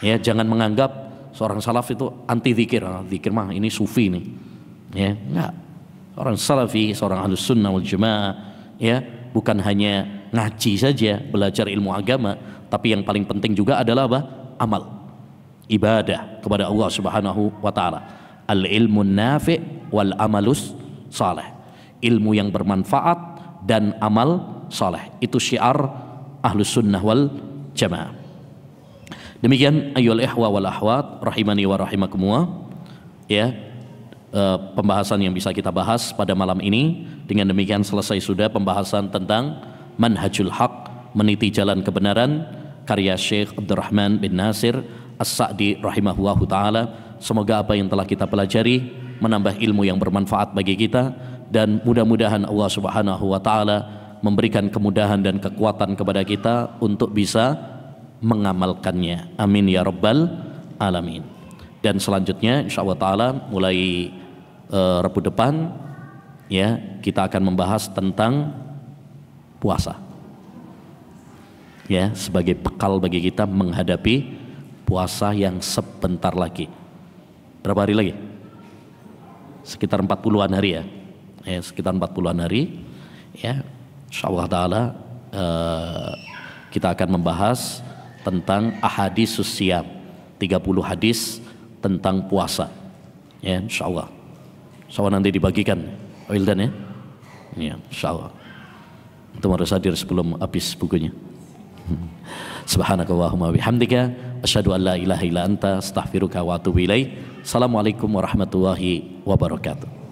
Ya, jangan menganggap seorang salaf itu anti zikir. Zikir mah ini sufi nih. Ya, enggak. Seorang salafi, seorang ahlus sunnah wal jamaah, ya, bukan hanya ngaji saja, belajar ilmu agama, tapi yang paling penting juga adalah apa? Amal, ibadah kepada Allah Subhanahu wa taala. Al-ilmu nafi' wal amalus saleh. Ilmu yang bermanfaat dan amal saleh. Itu syiar Ahlus Sunnah wal Jamaah. Demikian ayyuhal ikhwa wal akhwat rahimani wa rahimakumullah, ya, pembahasan yang bisa kita bahas pada malam ini. Dengan demikian selesai sudah pembahasan tentang manhajul haq, meniti jalan kebenaran, karya Syekh Abdurrahman bin Nasir As-Sa'di rahimahullahu ta'ala. Semoga apa yang telah kita pelajari menambah ilmu yang bermanfaat bagi kita, dan mudah-mudahan Allah Subhanahu wa ta'ala memberikan kemudahan dan kekuatan kepada kita untuk bisa mengamalkannya. Amin ya rabbal alamin. Dan selanjutnya insyaallah ta'ala mulai Rabu depan, ya, kita akan membahas tentang puasa, ya, sebagai bekal bagi kita menghadapi puasa yang sebentar lagi. Berapa hari lagi? Sekitar 40-an hari, ya. Ya, sekitar 40-an hari, ya. Insyaallah taala kita akan membahas tentang ahadisus siyam, 30 hadis tentang puasa, ya, insyaallah. Insyaallah nanti dibagikan Wildan, ya. Ya, insyaallah. Itu harus hadir sebelum habis bukunya. Subhanakallahumma bihamdika asyhadu an la ilaha illa anta astaghfiruka wa atubu ilaik. Assalamualaikum warahmatullahi wabarakatuh.